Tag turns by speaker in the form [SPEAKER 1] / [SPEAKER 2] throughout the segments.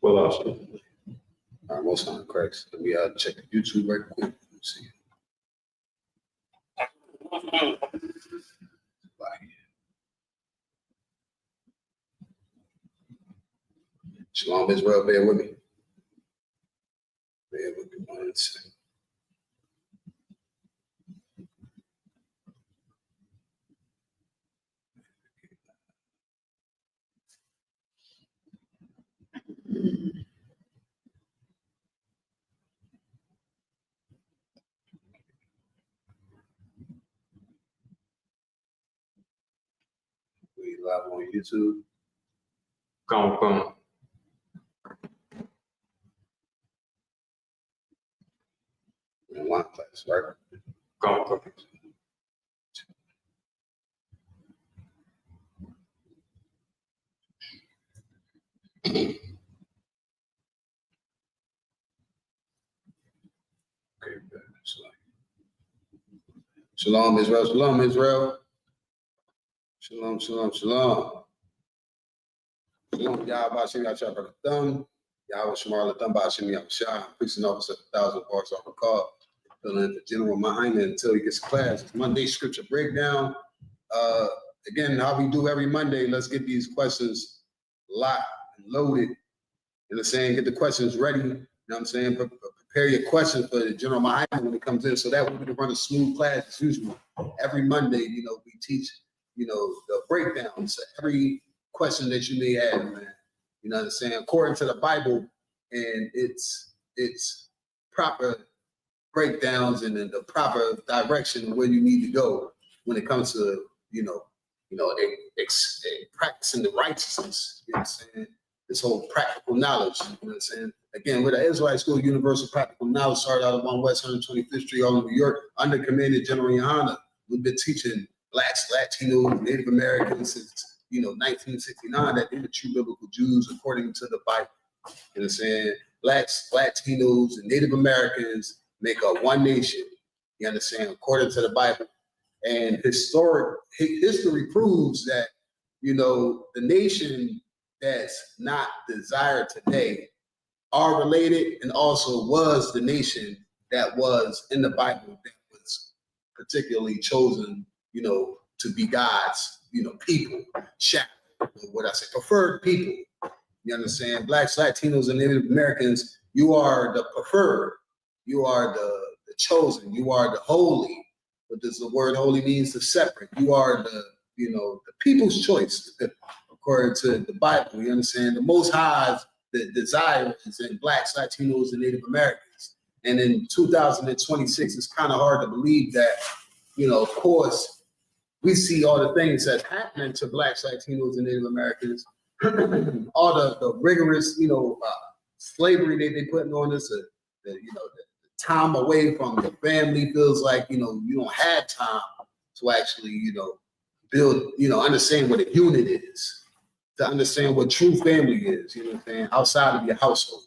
[SPEAKER 1] Well, also.
[SPEAKER 2] All right, most on Christ. Let me check the YouTube right quick. Let's see. Shalom, Israel. Bear with me. Bear with me 1 second. We live on YouTube.
[SPEAKER 1] Come.
[SPEAKER 2] In one class, right?
[SPEAKER 1] Come.
[SPEAKER 2] Okay, good. Shalom, Israel. Shalom, Israel. Shalom, shalom, shalom. Shalom, Yahweh Shem Yahshua Barakatham. Yahweh Shemar Latham Ba'ashem Yahshua. Preaching officer, 1,000 bars off the call. Filling in for General Mahayaman until he gets to class. It's Monday scripture breakdown. Again, how we do every Monday, let's get these questions locked and loaded. You know what I'm saying? Get the questions ready. You know what I'm saying? Prepare your questions for the General Mahayaman when it comes in, so that way we can run a smooth class as usual. Every Monday, we teach, the breakdowns, every question that you may have, man. You know what I'm saying? According to the Bible and its proper breakdowns and the proper direction where you need to go when it comes to, practicing the righteousness. You know what I'm saying? This whole practical knowledge. You know what I'm saying? Again, with the Israelite School of Universal Practical Knowledge, started out of 1 West 125th Street, all in New York, under Commander General YAHANNA. We've been teaching Blacks, Latinos, Native Americans since 1969 that they're the true biblical Jews according to the Bible. You know what I'm saying? Blacks, Latinos, and Native Americans make up one nation. You understand? According to the Bible. And history proves that, the nation that's not desired today are related, and also was the nation that was in the Bible that was particularly chosen, to be God's, people, preferred people. You understand? Blacks, Latinos, and Native Americans, you are the preferred. You are the chosen. You are the holy. What does the word holy means? The separate. You are the people's choice, according to the Bible. You understand? The Most High's the desire is in Blacks, Latinos, and Native Americans. And in 2026, it's kind of hard to believe that, of course, we see all the things that's happening to Blacks, Latinos, and Native Americans, all the rigorous, slavery they putting on us, the time away from the family feels like, you don't have time to actually, build, understand what a unit is, to understand what true family is, you know what I'm saying, outside of your household.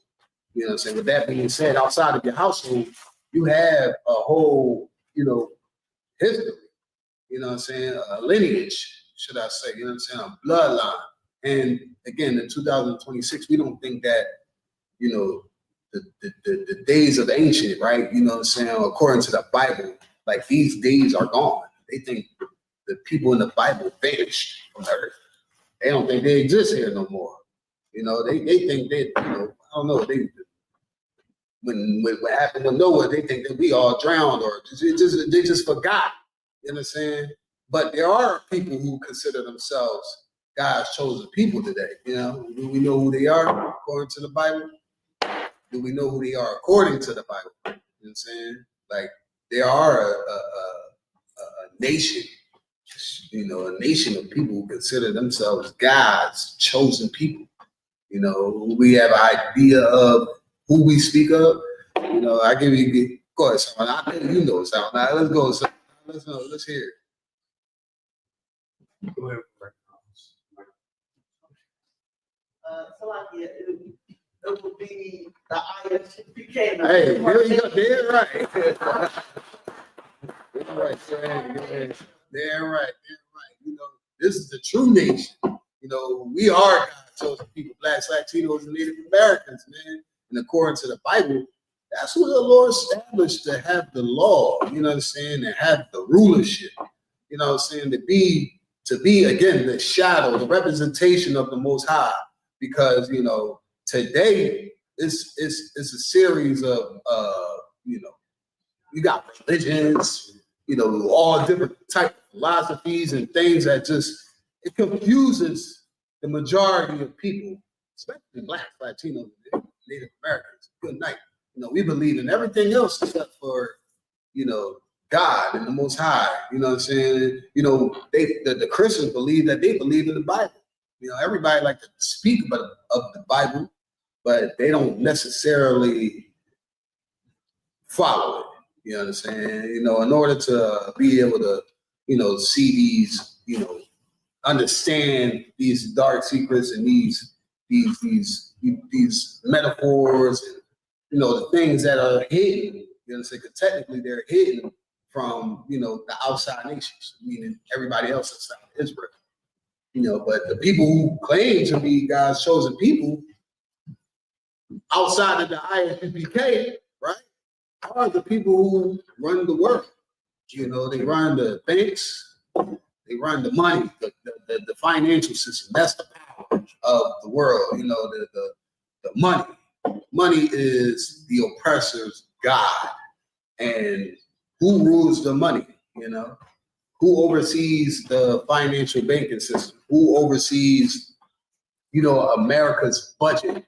[SPEAKER 2] You know what I'm saying? With that being said, outside of your household, you have a whole, history, you know what I'm saying, a lineage, should I say, you know what I'm saying, a bloodline. And again, in 2026, we don't think that, the days of ancient, right? You know what I'm saying? According to the Bible, like these days are gone. They think the people in the Bible vanished from the earth. They don't think they exist here no more. They think that, I don't know, when what happened to Noah, they think that we all drowned or they just forgot. You know what I'm saying? But there are people who consider themselves God's chosen people today. Do we know who they are according to the Bible? Do we know who they are according to the Bible? You know what I'm saying? Like, there are a nation, a nation of people who consider themselves God's chosen people. We have an idea of who we speak of. I give you, of course, I think you know something. Now, let's go. Let's hear it. Go ahead.
[SPEAKER 3] It would be the I.S.U.P.K.
[SPEAKER 2] Hey, here you go. They're right. They're right. This is the true nation. We are God's chosen people, blacks, Latinos, and Native Americans, man. And according to the Bible, that's what the Lord established to have the law, you know what I'm saying, to have the rulership, you know what I'm saying, to be again the shadow, the representation of the Most High. Because today it's a series of you got religions, all different type of philosophies and things that just it confuses the majority of people, especially blacks, Latinos, Native Americans. Good night. We believe in everything else except for God and the Most High. You know what I'm saying? The Christians believe that they believe in the Bible. Everybody like to speak of the Bible, but they don't necessarily follow it. You know what I'm saying? In order to be able to, see these, understand these dark secrets and these metaphors and the things that are hidden. You know what I'm saying? Because technically they're hidden from the outside nations, meaning everybody else outside of Israel. But the people who claim to be God's chosen people outside of the I.S.U.P.K, right, are the people who run the world. They run the banks, they run the money, the financial system. That's the power of the world. The money. Money is the oppressor's God. And who rules the money? Who oversees the financial banking system? Who oversees, America's budget?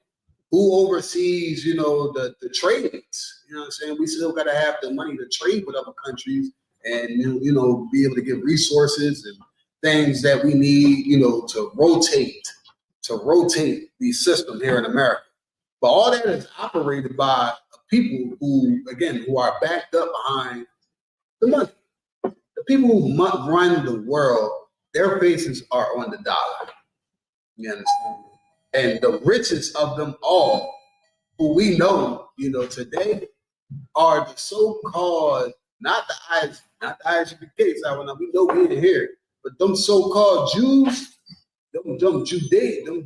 [SPEAKER 2] Who oversees, the trades? You know what I'm saying? We still got to have the money to trade with other countries and, be able to get resources and things that we need, to rotate the system here in America. But all that is operated by people who are backed up behind the money. The people who run the world, their faces are on the dollar. You understand? And the richest of them all, who we know, today, are the so-called, not the I.S.U.P.K, we know we didn't hear it, but them so-called Jews, them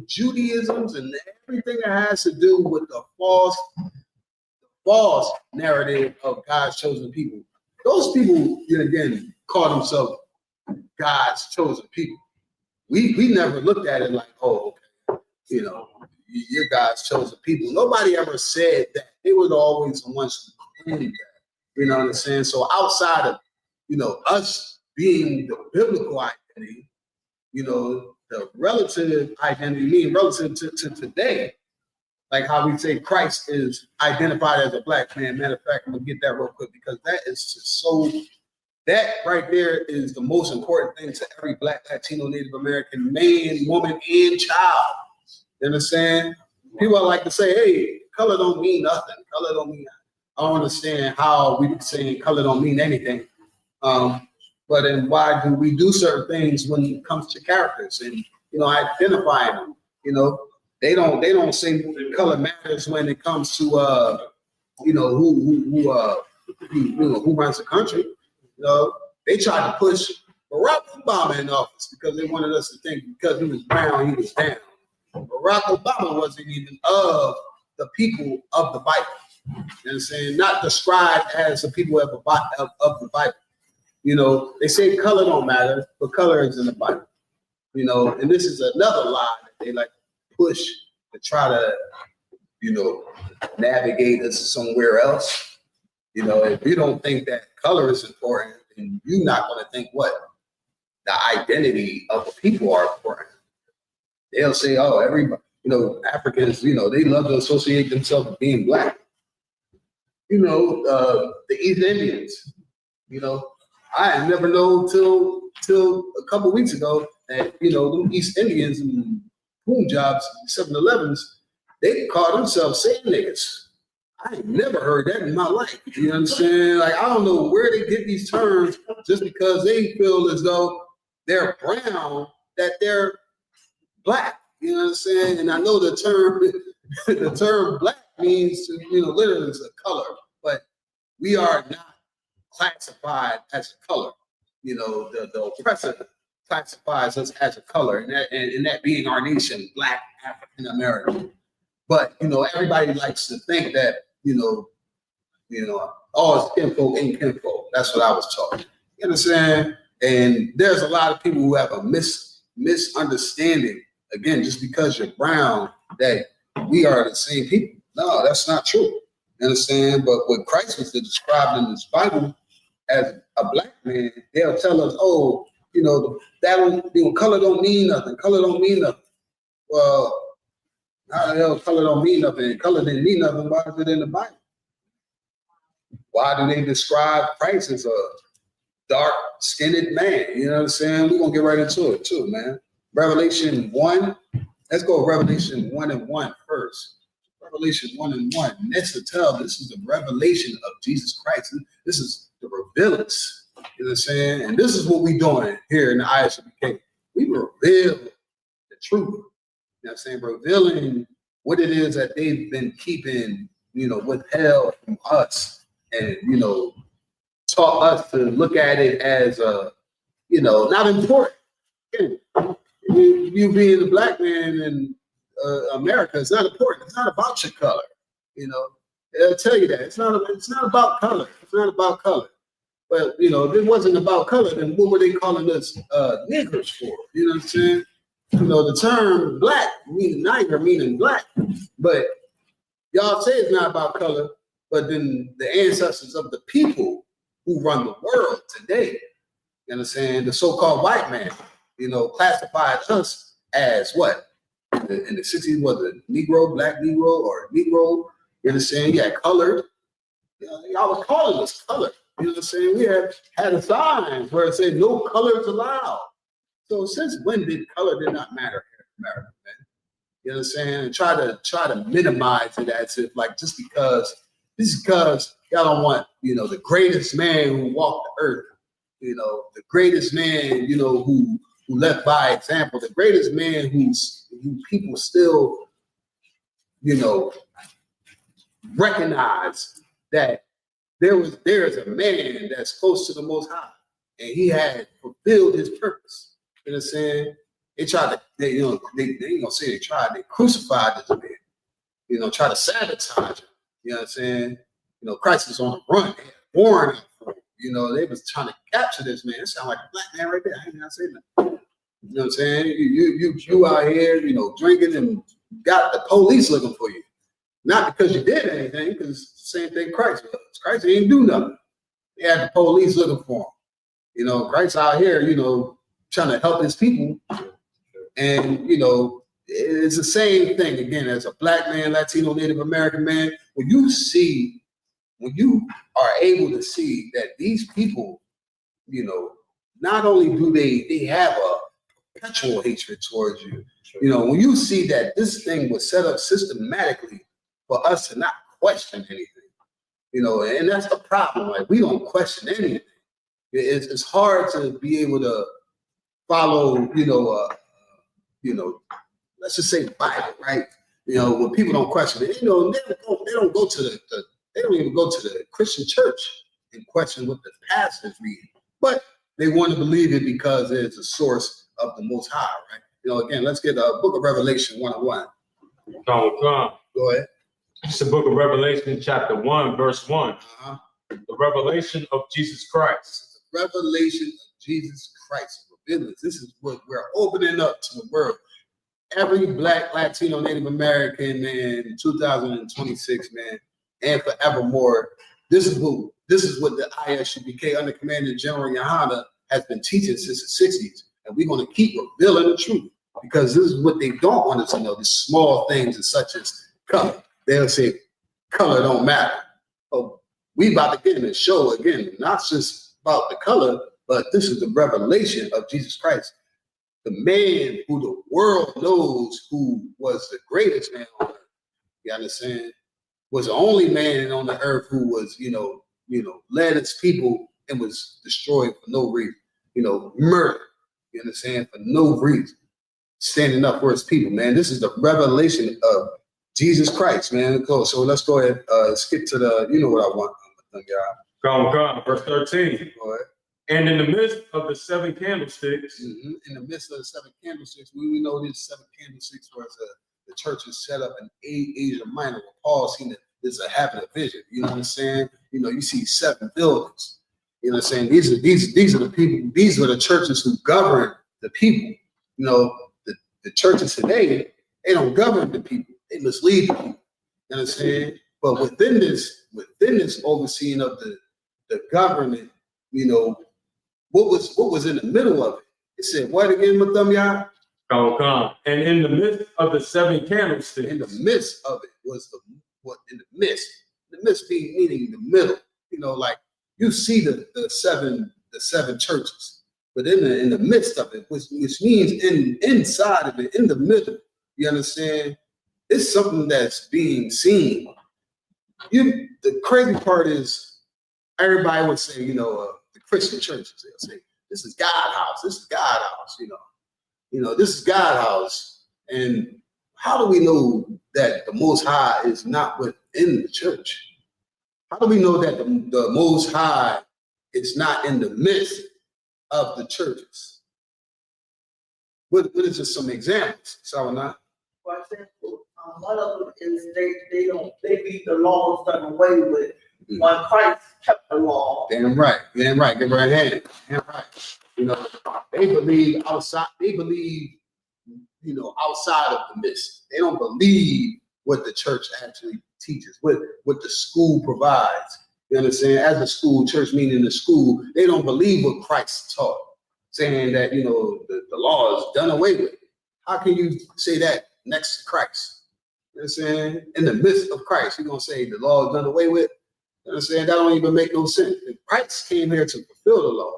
[SPEAKER 2] Judaisms, and everything that has to do with the false narrative of God's chosen people. Those people, call themselves God's chosen people. We never looked at it like, oh, okay, you're God's chosen people. Nobody ever said that. They were always the ones who claimed that. You know what I'm saying? So outside of, us being the biblical identity, the relative identity, meaning relative to today, like how we say Christ is identified as a black man. Matter of fact, I'm gonna get that real quick because that is just so. That right there is the most important thing to every black, Latino, Native American man, woman, and child. You understand? People like to say, "Hey, color don't mean nothing. Color don't mean." I don't understand how we saying color don't mean anything. But then why do we do certain things when it comes to characters and identifying them? They don't say color matters when it comes to who runs the country. They tried to push Barack Obama in office because they wanted us to think because he was brown, he was down. Barack Obama wasn't even of the people of the Bible. You know what I'm saying? Not described as the people of the Bible. They say color don't matter, but color is in the Bible. And this is another lie that they like to push to try to, navigate us somewhere else. If you don't think that color is important, then you're not going to think what? The identity of the people are important. They'll say, oh, everybody, Africans, they love to associate themselves with being black. The East Indians, I never know till a couple of weeks ago that, them East Indians and Punjabs, 7-Elevens, they call themselves sand niggas. I ain't never heard that in my life. You understand? Like, I don't know where they get these terms just because they feel as though they're brown, that they're black. You know what I'm saying? And I know the term black means, literally is a color, but we are not classified as a color. The oppressor classifies us as a color, and that being our nation, Black African American. But everybody likes to think that all is kinfolk ain't kinfolk. That's what I was taught. You understand? And there's a lot of people who have a misunderstanding. Again, just because you're brown, that we are the same people. No, that's not true. You understand? But what Christ was described in this Bible as a black man, they'll tell us, oh, color don't mean nothing. Color don't mean nothing. Well, how the hell color don't mean nothing? Color didn't mean nothing. Why is it in the Bible? Why do they describe Christ as a dark-skinned man? You know what I'm saying? We're going to get right into it too, man. Revelation 1. Let's go Revelation 1:1 first. Revelation 1:1. Next to tell, this is the revelation of Jesus Christ. This is the revealance. You know what I'm saying? And this is what we're doing here in the I.S.U.P.K. We reveal the truth. You know what I'm saying? Revealing what it is that they've been keeping, withheld from us, and, taught us to look at it as, not important. Again, you being a black man in America, it's not important. It's not about your color. They'll tell you that. It's not about color. It's not about color. But, if it wasn't about color, then what were they calling us niggers for? You know what I'm saying? The term black meaning niger, meaning black. But y'all say it's not about color, but then the ancestors of the people who run the world today, you understand, the so-called white man, classified us as what? In the 60s, was it Negro, Black Negro, or Negro? You understand? Yeah, colored. Y'all was calling us colored. You know what I'm saying? We had a sign where it said no colors allowed. So since when did color not matter here in America, man? You know what I'm saying? And try to minimize it as if like just because y'all don't want, the greatest man who walked the earth, the greatest man, who left by example, the greatest man who people still, recognize that there is a man that's close to the Most High, and he had fulfilled his purpose. You know what I'm saying? They tried to, they ain't gonna say they tried, they crucified this man, try to sabotage him. You know what I'm saying? Christ was on the run. They had warned him. They was trying to capture this man. It sounded like a black man right there. I ain't gonna say nothing. You know what I'm saying? You out here, drinking and got the police looking for you. Not because you did anything, because it's the same thing Christ was. Christ didn't do nothing. They had the police looking for him. Christ out here, trying to help his people. And, it's the same thing again as a black man, Latino, Native American man. When you are able to see that these people, not only do they have a perpetual hatred towards you, when you see that this thing was set up systematically for us to not question anything, and that's the problem. Like, we don't question anything. It's hard to be able to follow, let's just say the Bible, right? When people don't question it, they don't even go to the Christian church and question what the pastor's reading, but they want to believe it because it's a source of the Most High, right? Again, let's get the Book of Revelation 1:1. Go ahead.
[SPEAKER 1] It's the book of Revelation, chapter 1, verse 1. The revelation of Jesus Christ.
[SPEAKER 2] The revelation of Jesus Christ. This is what we're opening up to the world. Every Black, Latino, Native American man in 2026, man, and forevermore. This is what the I.S.U.P.K under Commander General YAHANNA has been teaching since the 60s. And we're going to keep revealing the truth, because this is what they don't want us to know, the small things such as color. They'll say color don't matter. Oh, we about to get in the show again, not just about the color, but this is the revelation of Jesus Christ. The man who the world knows who was the greatest man on earth. You understand? Was the only man on the earth who was, led his people and was destroyed for no reason. Murder. You understand? For no reason. Standing up for his people, man. This is the revelation of Jesus Christ, man. So let's go ahead, skip to the, what I want.
[SPEAKER 1] Come, verse 13.
[SPEAKER 2] Go ahead.
[SPEAKER 1] And in the midst of the 7 candlesticks,
[SPEAKER 2] in the midst of the 7 candlesticks, we know these 7 candlesticks was the church is set up in Asia Minor, where Paul seen that this is having a vision. You know what I'm saying? You know, you see 7 buildings. You know what I'm saying? These are the people, these are the churches who govern the people. You know, the churches today, they don't govern the people, they mislead the people. You know what I'm saying? But within this overseeing of the government, you know, what was in the middle of it? It said, what again, Matham?
[SPEAKER 1] and in the midst of the 7 candlesticks,
[SPEAKER 2] In the midst of it was in the midst meaning the middle. You know, like you see the seven churches, but in the midst of it, which means inside of it, in the middle. You understand? It's something that's being seen. The crazy part is everybody would say, you know, the Christian churches, they'll say, this is God's house. This is God's house. You know, this is God's house. And how do we know that the Most High is not within the church? How do we know that the Most High is not in the midst of the churches? What is just some examples? Not.
[SPEAKER 3] For example, one of them is they leave the laws done away with. When Christ kept the law.
[SPEAKER 2] Damn right. Give her a hand. Damn right. You know, they believe outside, you know, outside of the midst. They don't believe what the church actually teaches, what the school provides. You understand? As a school, church meaning the school, they don't believe what Christ taught, saying that, you know, the law is done away with. How can you say that next to Christ? You know what I'm saying? In the midst of Christ, you're going to say the law is done away with? You know what I'm saying? That don't even make no sense. If Christ came here to fulfill the law,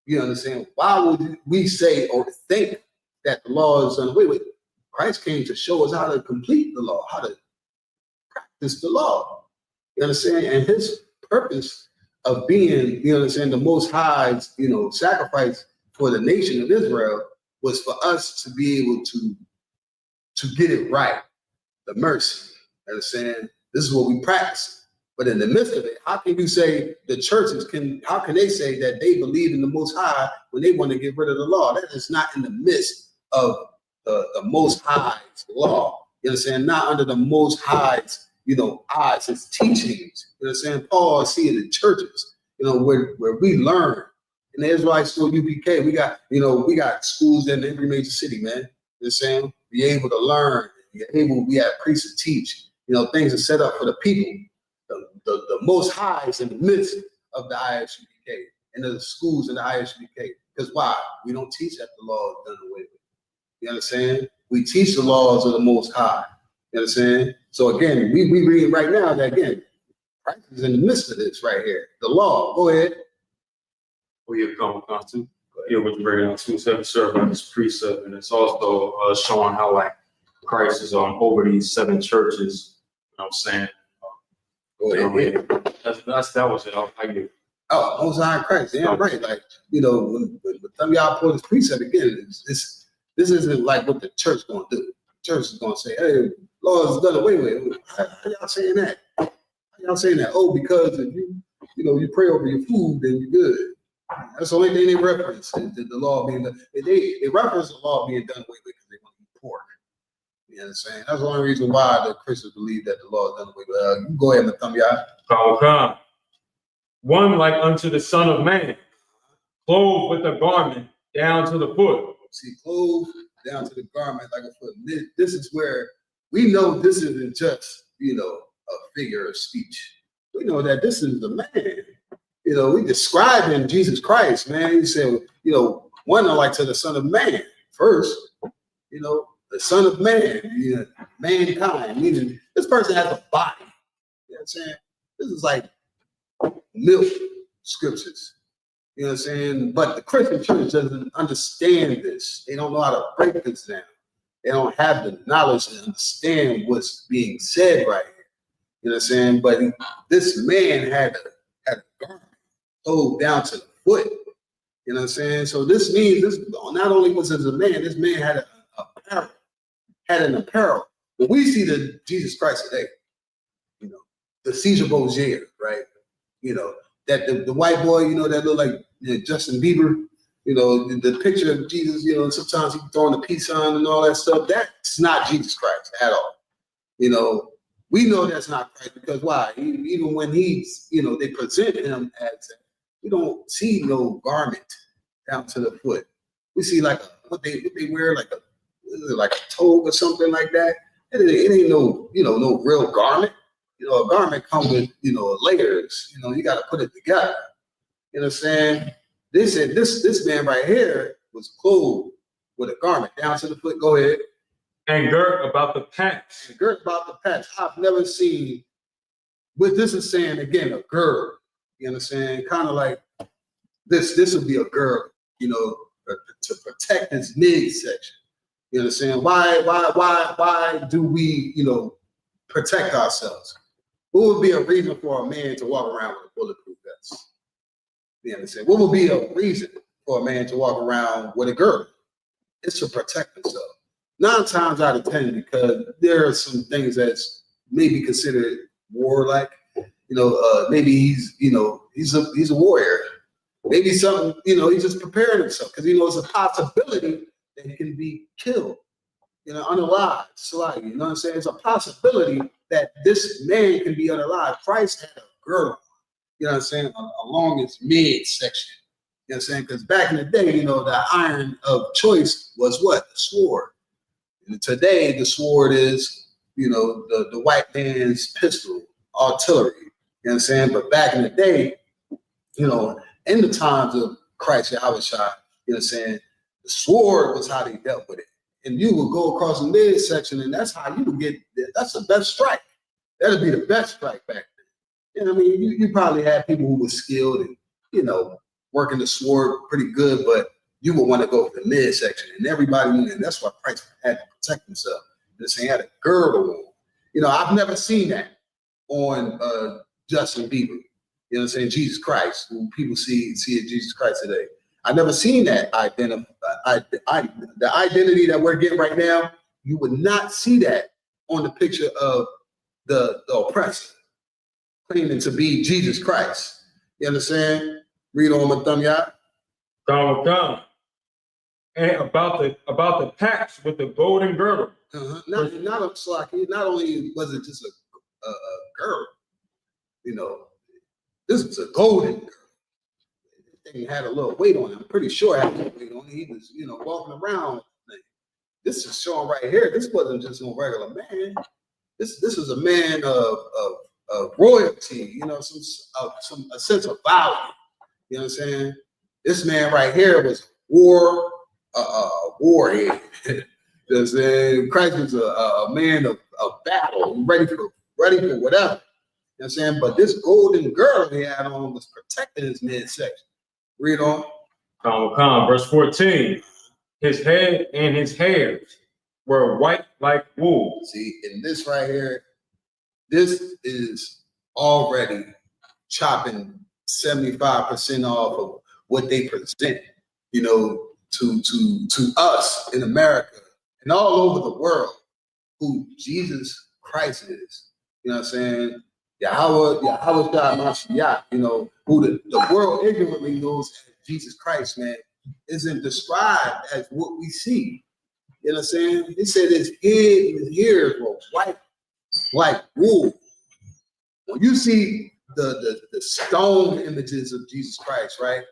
[SPEAKER 2] you understand? Why would we say or think that the law is done away with? Christ came to show us how to complete the law, how to practice the law. You understand? And his purpose of being, you understand, the Most High's, you know, sacrifice for the nation of Israel was for us to be able to get it right, the mercy. You understand? This is what we practice. But in the midst of it, how can you say the churches how can they say that they believe in the Most High when they want to get rid of the law? That is not in the midst of the Most High's law. You understand? Not under the Most High's, you know, eyes, his teachings. You understand? Paul see it in churches, you know, where we learn. In the Israelite school, U.P.K, we got schools in every major city, man. You know what I'm saying? Be able to learn. We have priests to teach. You know, things are set up for the people. The Most High is in the midst of the I.S.U.P.K and the schools in the I.S.U.P.K. Because why? We don't teach that the law is done away with. You understand? We teach the laws of the Most High. You understand? So again, we read right now that again, Christ is in the midst of this right here. The law. Go ahead.
[SPEAKER 1] Oh, yeah, come to. Yeah, what you bring out too, serve by this precept, and it's also showing how like Christ is over these 7 churches. You know what I'm saying? That was it. I get it.
[SPEAKER 2] Oh, Most High Christ. Yeah, right. Like, you know, when some of y'all pull this precept again, this isn't like what the church gonna do. The church is gonna say, hey, law is done away with. How y'all saying that? How y'all saying that? Oh, because if you pray over your food, then you're good. That's the only thing they reference, the law being done. They reference the law being done away with because they want to eat pork. You know what I'm saying? That's the only reason why the Christians believe that the law is done away with. You go ahead and thumb y'all.
[SPEAKER 1] One like unto the Son of Man, clothed with a garment down to the foot.
[SPEAKER 2] See, clothed down to the garment like a foot. This is where we know this isn't just, you know, a figure of speech. We know that this is the man. You know, we describing Jesus Christ, man. He said, you know, one like to the Son of Man first, you know, the Son of Man, you know, mankind, meaning this person has a body. You know what I'm saying? This is like milk scriptures. You know what I'm saying? But the Christian church doesn't understand this. They don't know how to break this down. They don't have the knowledge to understand what's being said right here. You know what I'm saying? But this man had a garment clothed down to the foot. You know what I'm saying? So this means this not only was it a man, this man had an apparel. When we see the Jesus Christ today, you know, the Caesar Borgia, right? You know, that the white boy, you know, that look like Justin Bieber, you know, the picture of Jesus, you know, sometimes he's throwing a peace sign and all that stuff. That's not Jesus Christ at all. You know, we know that's not Christ because why? Even when he's, you know, they present him as, we don't see no garment down to the foot. We see like what they wear, like a toga or something like that. It ain't no, you know, no real garment. You know, a garment comes with, you know, layers. You know, you got to put it together. You know what I'm saying? They said this man right here was clothed with a garment down to the foot. Go ahead.
[SPEAKER 1] And girt about the paps.
[SPEAKER 2] And girt about the paps. I've never seen what this is saying again, a gird. You understand? Kind of like this would be a gird, you know, to protect his midsection. You understand? Why do we, you know, protect ourselves? What would be a reason for a man to walk around with a bulletproof vest? You understand? What would be a reason for a man to walk around with a girdle? It's to protect himself. 9 times out of 10, because there are some things that's maybe considered warlike. You know, maybe he's, you know, he's a warrior. Maybe something, you know, he's just preparing himself because he knows a possibility that he can be killed, you know, unalive, slightly. You know what I'm saying? It's a possibility that this man can be unalive. Christ had a girdle, you know what I'm saying, along his midsection. You know what I'm saying? Because back in the day, you know, the iron of choice was what? The sword. And today, the sword is, you know, the white man's pistol, artillery. You know what I'm saying? But back in the day, you know, in the times of Christ, Yahawashi, you know what I'm saying? The sword was how they dealt with it. And you would go across the midsection, and that's how you would get, that's the best strike. That'd be the best strike back then. You know what I mean? You probably had people who were skilled and, you know, working the sword pretty good, but you would want to go for the midsection. And everybody, and that's why Christ had to protect himself. He had a girdle on. You know, I've never seen that on Justin Bieber. You know what I'm saying? Jesus Christ, who people see as Jesus Christ today. I've never seen that the identity that we're getting right now. You would not see that on the picture of the oppressor claiming to be Jesus Christ. You understand? Read on with them, y'all.
[SPEAKER 1] Come. And about the paps with the golden girdle.
[SPEAKER 2] Not only was it just a girdle, you know, this was a golden girdle. Thing had a little weight on it. I'm pretty sure it had a little weight on it. He was, you know, walking around. This is showing right here. This wasn't just no regular man. This was a man of royalty. You know, a sense of value. You know what I'm saying? This man right here was warhead. You know what I'm saying? Christ was a man of battle, ready for whatever. You know what I'm saying? But this golden girdle he had on was protecting his midsection. Read on.
[SPEAKER 1] Come. Verse 14. His head and his hairs were white like wool.
[SPEAKER 2] See, in this right here, this is already chopping 75% off of what they present, you know, to us in America and all over the world who Jesus Christ is. You know what I'm saying? Yahweh God Mashiach, you know, who the world ignorantly knows as Jesus Christ, man, isn't described as what we see. You know what I'm saying? He said his head and his ears were white like wool. When you see the stone images of Jesus Christ, right?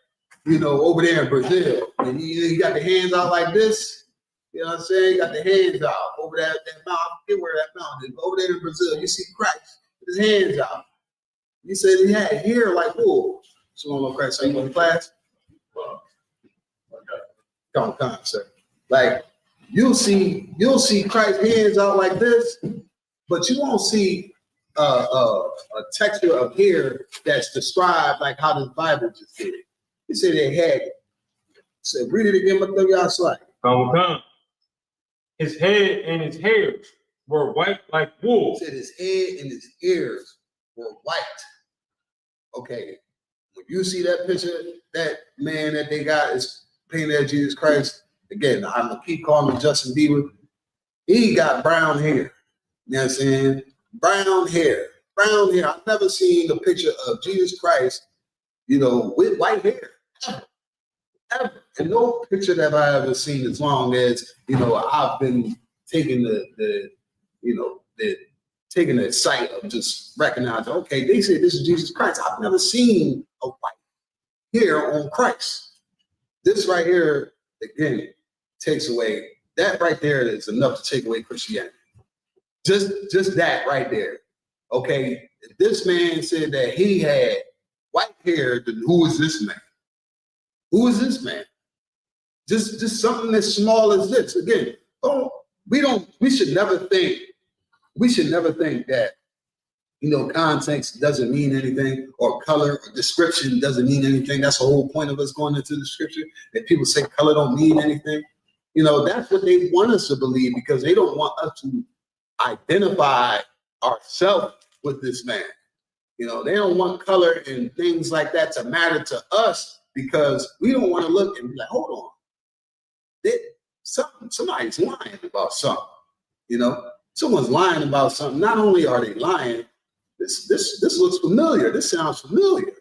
[SPEAKER 2] You know, over there in Brazil, and you got the hands out like this. You know what I'm saying? You got the hands out over that mountain. I forget where that mountain is. Over there in Brazil, you see Christ with his hands out. You said he had hair like wool. So Christ, so you go to class? Come on, sir. Like you'll see Christ's hands out like this, but you won't see a texture of hair that's described like how the Bible just did it. He said they had it. So read it again, but y'all slide.
[SPEAKER 1] Come. His head and his hairs were white like wool.
[SPEAKER 2] He said his head and his ears were white. Okay. When you see that picture, that man that they got is painted as Jesus Christ. Again, I'm gonna keep calling him Justin Bieber. He got brown hair. You know what I'm saying? Brown hair. I've never seen a picture of Jesus Christ with white hair, ever. And no picture that I ever seen as long as, I've been taking taking the sight of just recognizing, okay, they say this is Jesus Christ. I've never seen a white hair on Christ. This right here, again, takes away, that right there is enough to take away Christianity. Just that right there. Okay, if this man said that he had white hair, then who is this man? Who is this man? Just something as small as this. Again, we should never think that, context doesn't mean anything, or color or description doesn't mean anything. That's the whole point of us going into the scripture. That people say color don't mean anything. That's what they want us to believe, because they don't want us to identify ourselves with this man. They don't want color and things like that to matter to us, because we don't want to look and be like, hold on, somebody's lying about something. Someone's lying about something. Not only are they lying, this looks familiar. This sounds familiar.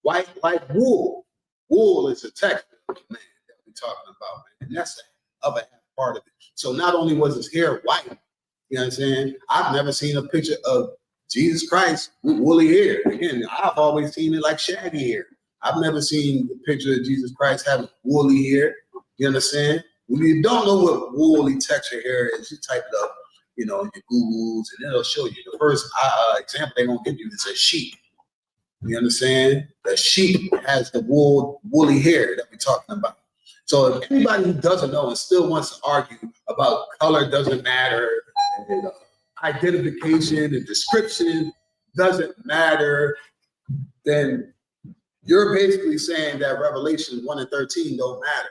[SPEAKER 2] White like wool. Wool is a texture, man, that we're talking about, man. And that's the other part of it. So not only was his hair white, you know what I'm saying? I've never seen a picture of Jesus Christ with woolly hair. Again, I've always seen it like shaggy hair. I've never seen the picture of Jesus Christ having woolly hair. You understand? When you don't know what woolly texture hair is, you type it up, in your Googles, and it'll show you. The first example they're going to give you is a sheep. You understand? The sheep has the woolly hair that we're talking about. So if anybody who doesn't know and still wants to argue about color doesn't matter, and identification and description doesn't matter, then you're basically saying that Revelation 1 and 13 don't matter.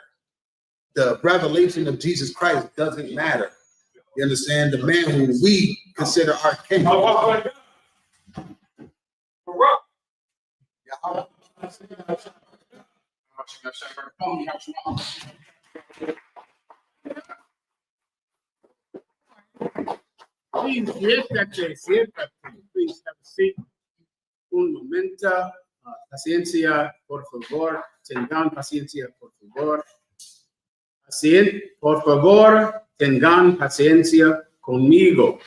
[SPEAKER 2] The revelation of Jesus Christ doesn't matter. You understand? The man who we consider our king.
[SPEAKER 4] Please have a seat. Un momento. Paciencia, por favor. Tengan paciencia, por favor. Así, por favor, tengan paciencia conmigo.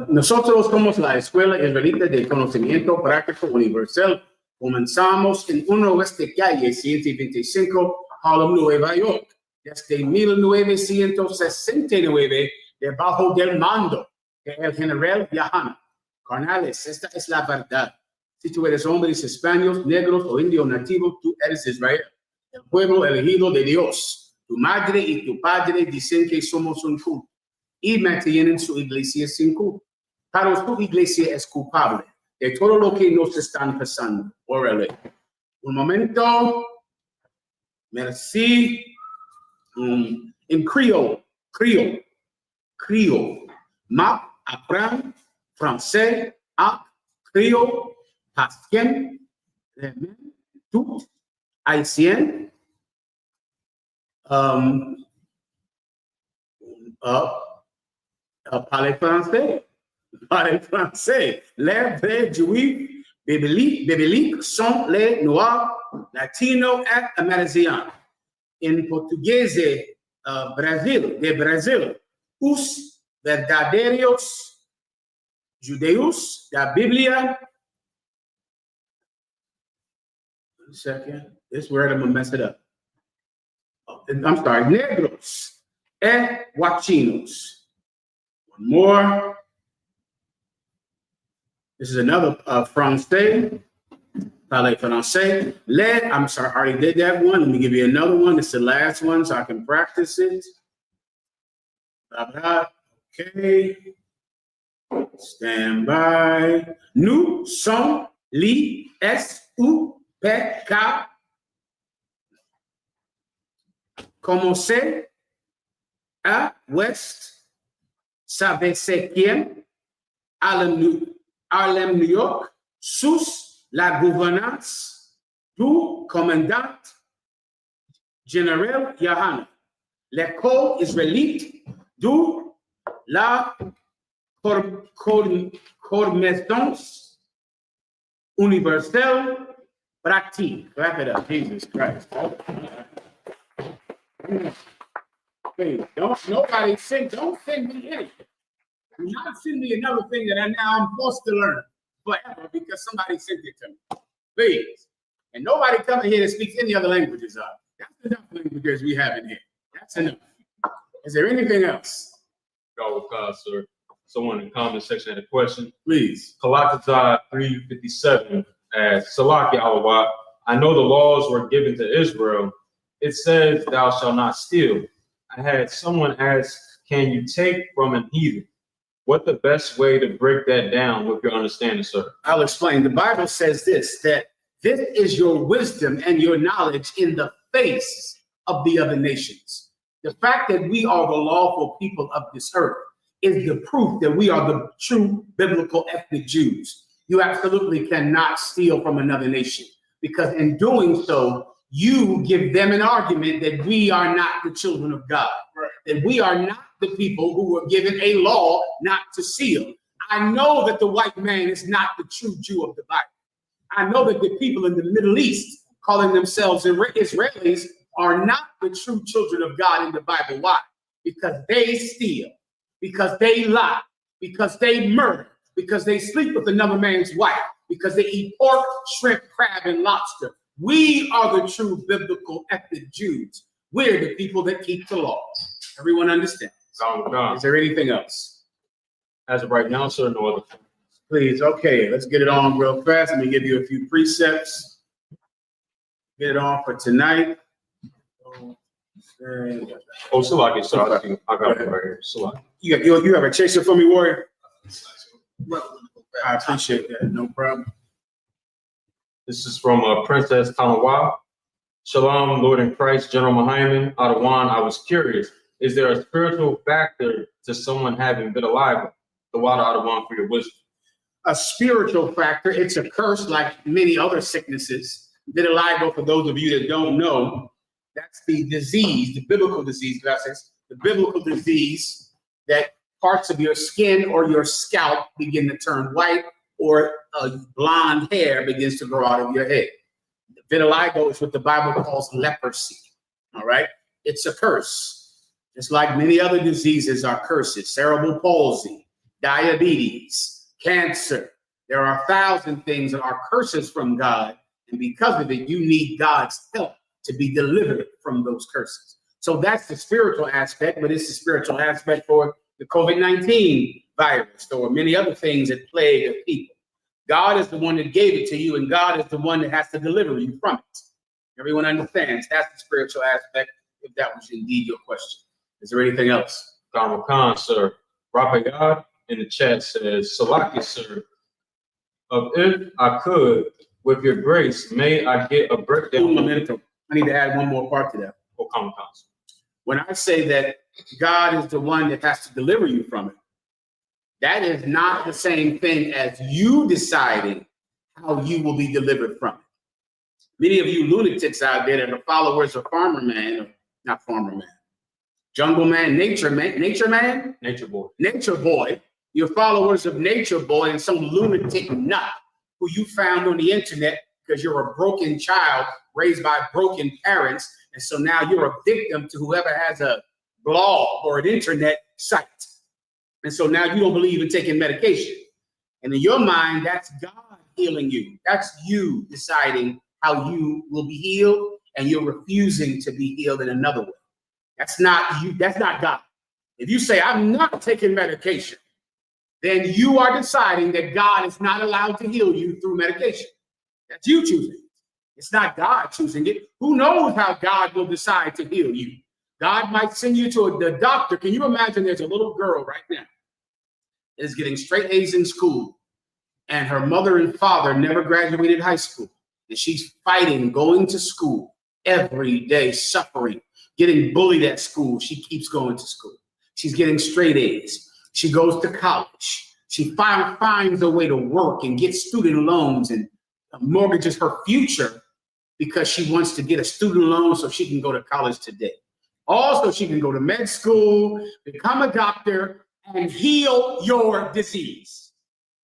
[SPEAKER 4] Nosotros somos la Escuela Israelita de Conocimiento Práctico Universal. Comenzamos en 1 Oeste Calle 125, Harlem, Nueva York, desde 1969, debajo del mando del general YAHANNA. Carnales, esta es la verdad. Si tú eres hombres hispanos, negros o indio nativo, tú eres Israel, el pueblo elegido de Dios. Tu madre y tu padre dicen que somos un culto y mantienen su iglesia sin culto. Pero su iglesia es culpable de todo lo que nos están pasando. Órale. Un momento. Merci. En criol. Map, apprend, français, criol, haïtien, tout, haïtien, parler français. Les vrais juifs bibliques sont les noirs, latinos et américains. En portugués de Brasil, os verdadeiros judeus da Bíblia. One second. This word, I'm going to mess it up. I'm sorry. Negros e Huachinos. One more. This is another français. Parler français. I'm sorry, I already did that one. Let me give you another one. It's the last one so I can practice it. Okay. Stand by. Nous sommes I.S.U.P.K. Commencez à ouest. Savez c'est qui? Harlem, New York. Sous la gouvernance du commandant général YAHANNA. L'école israélite du la connaissance universelle pratique. Clap it up, Jesus Christ. Please, don't send me anything. Do not send me another thing that I'm forced to learn forever because somebody sent it to me. Please. And nobody coming here that speaks any other languages of. That's enough languages we have in here. That's enough. Is there anything else?
[SPEAKER 1] Go with God, sir. Someone in the comment section had a question.
[SPEAKER 4] Please.
[SPEAKER 1] Kalakazai 357 asks, Salaki Alawat, I know the laws were given to Israel. It says, thou shalt not steal. I had someone ask, can you take from an heathen? What the best way to break that down with your understanding, sir?
[SPEAKER 4] I'll explain. The Bible says this, that this is your wisdom and your knowledge in the face of the other nations. The fact that we are the lawful people of this earth is the proof that we are the true biblical ethnic Jews. You absolutely cannot steal from another nation, because in doing so, you give them an argument that we are not the children of God, that we are not the people who were given a law not to steal. I know that the white man is not the true Jew of the Bible. I know that the people in the Middle East calling themselves Israelis are not the true children of God in the Bible. Why? Because they steal, because they lie, because they murder, because they sleep with another man's wife, because they eat pork, shrimp, crab, and lobster. We are the true biblical ethnic Jews. We're the people that keep the law. Everyone understands? Is there anything else?
[SPEAKER 1] As of right now, sir, no other.
[SPEAKER 4] Please, okay, let's get it on real fast. Let me give you a few precepts. Get it on for tonight.
[SPEAKER 1] Oh, Salaki, sir, I got it right here. Salaki.
[SPEAKER 4] You have a chaser for me, warrior? I appreciate that. No problem.
[SPEAKER 1] This is from Princess Tanawa. Shalom, Lord in Christ, General Mahayaman, Adawan. I was curious, is there a spiritual factor to someone having vitiligo? The water Adawan for your wisdom.
[SPEAKER 4] A spiritual factor, it's a curse like many other sicknesses. Vitiligo, for those of you that don't know, that's the disease, the biblical disease, gracias, the biblical disease that parts of your skin or your scalp begin to turn white, or blonde hair begins to grow out of your head. Vitiligo is what the Bible calls leprosy, all right? It's a curse. Just like many other diseases are curses, cerebral palsy, diabetes, cancer. There are 1,000 things that are curses from God, and because of it, you need God's help to be delivered from those curses. So that's the spiritual aspect, but it's the spiritual aspect for the COVID-19 virus or many other things that plague people. God is the one that gave it to you, and God is the one that has to deliver you from it. Everyone understands that's the spiritual aspect, if that was indeed your question. Is there anything else?
[SPEAKER 1] Donald Khan, sir. Rapayad in the chat says, Salaki, sir, if I could, with your grace, may I get a breakdown?
[SPEAKER 4] I need to add one more part to that. When I say that God is the one that has to deliver you from it, that is not the same thing as you deciding how you will be delivered from it. Many of you lunatics out there that are followers of Farmer Man, or not Farmer Man, Jungle Man, Nature Man,
[SPEAKER 1] Nature Boy.
[SPEAKER 4] Nature Boy. You're followers of Nature Boy and some lunatic nut who you found on the internet because you're a broken child raised by broken parents. And so now you're a victim to whoever has a blog or an internet site. And so now you don't believe in taking medication. And in your mind, that's God healing you. That's you deciding how you will be healed, and you're refusing to be healed in another way. That's not you. That's not God. If you say, I'm not taking medication, then you are deciding that God is not allowed to heal you through medication. That's you choosing. It's not God choosing it. Who knows how God will decide to heal you? God might send you to the doctor. Can you imagine there's a little girl right now that is getting straight A's in school, and her mother and father never graduated high school, and she's fighting, going to school every day, suffering, getting bullied at school. She keeps going to school. She's getting straight A's. She goes to college. She finds a way to work and get student loans and mortgages her future because she wants to get a student loan so she can go to college today. Also, she can go to med school, become a doctor, and heal your disease,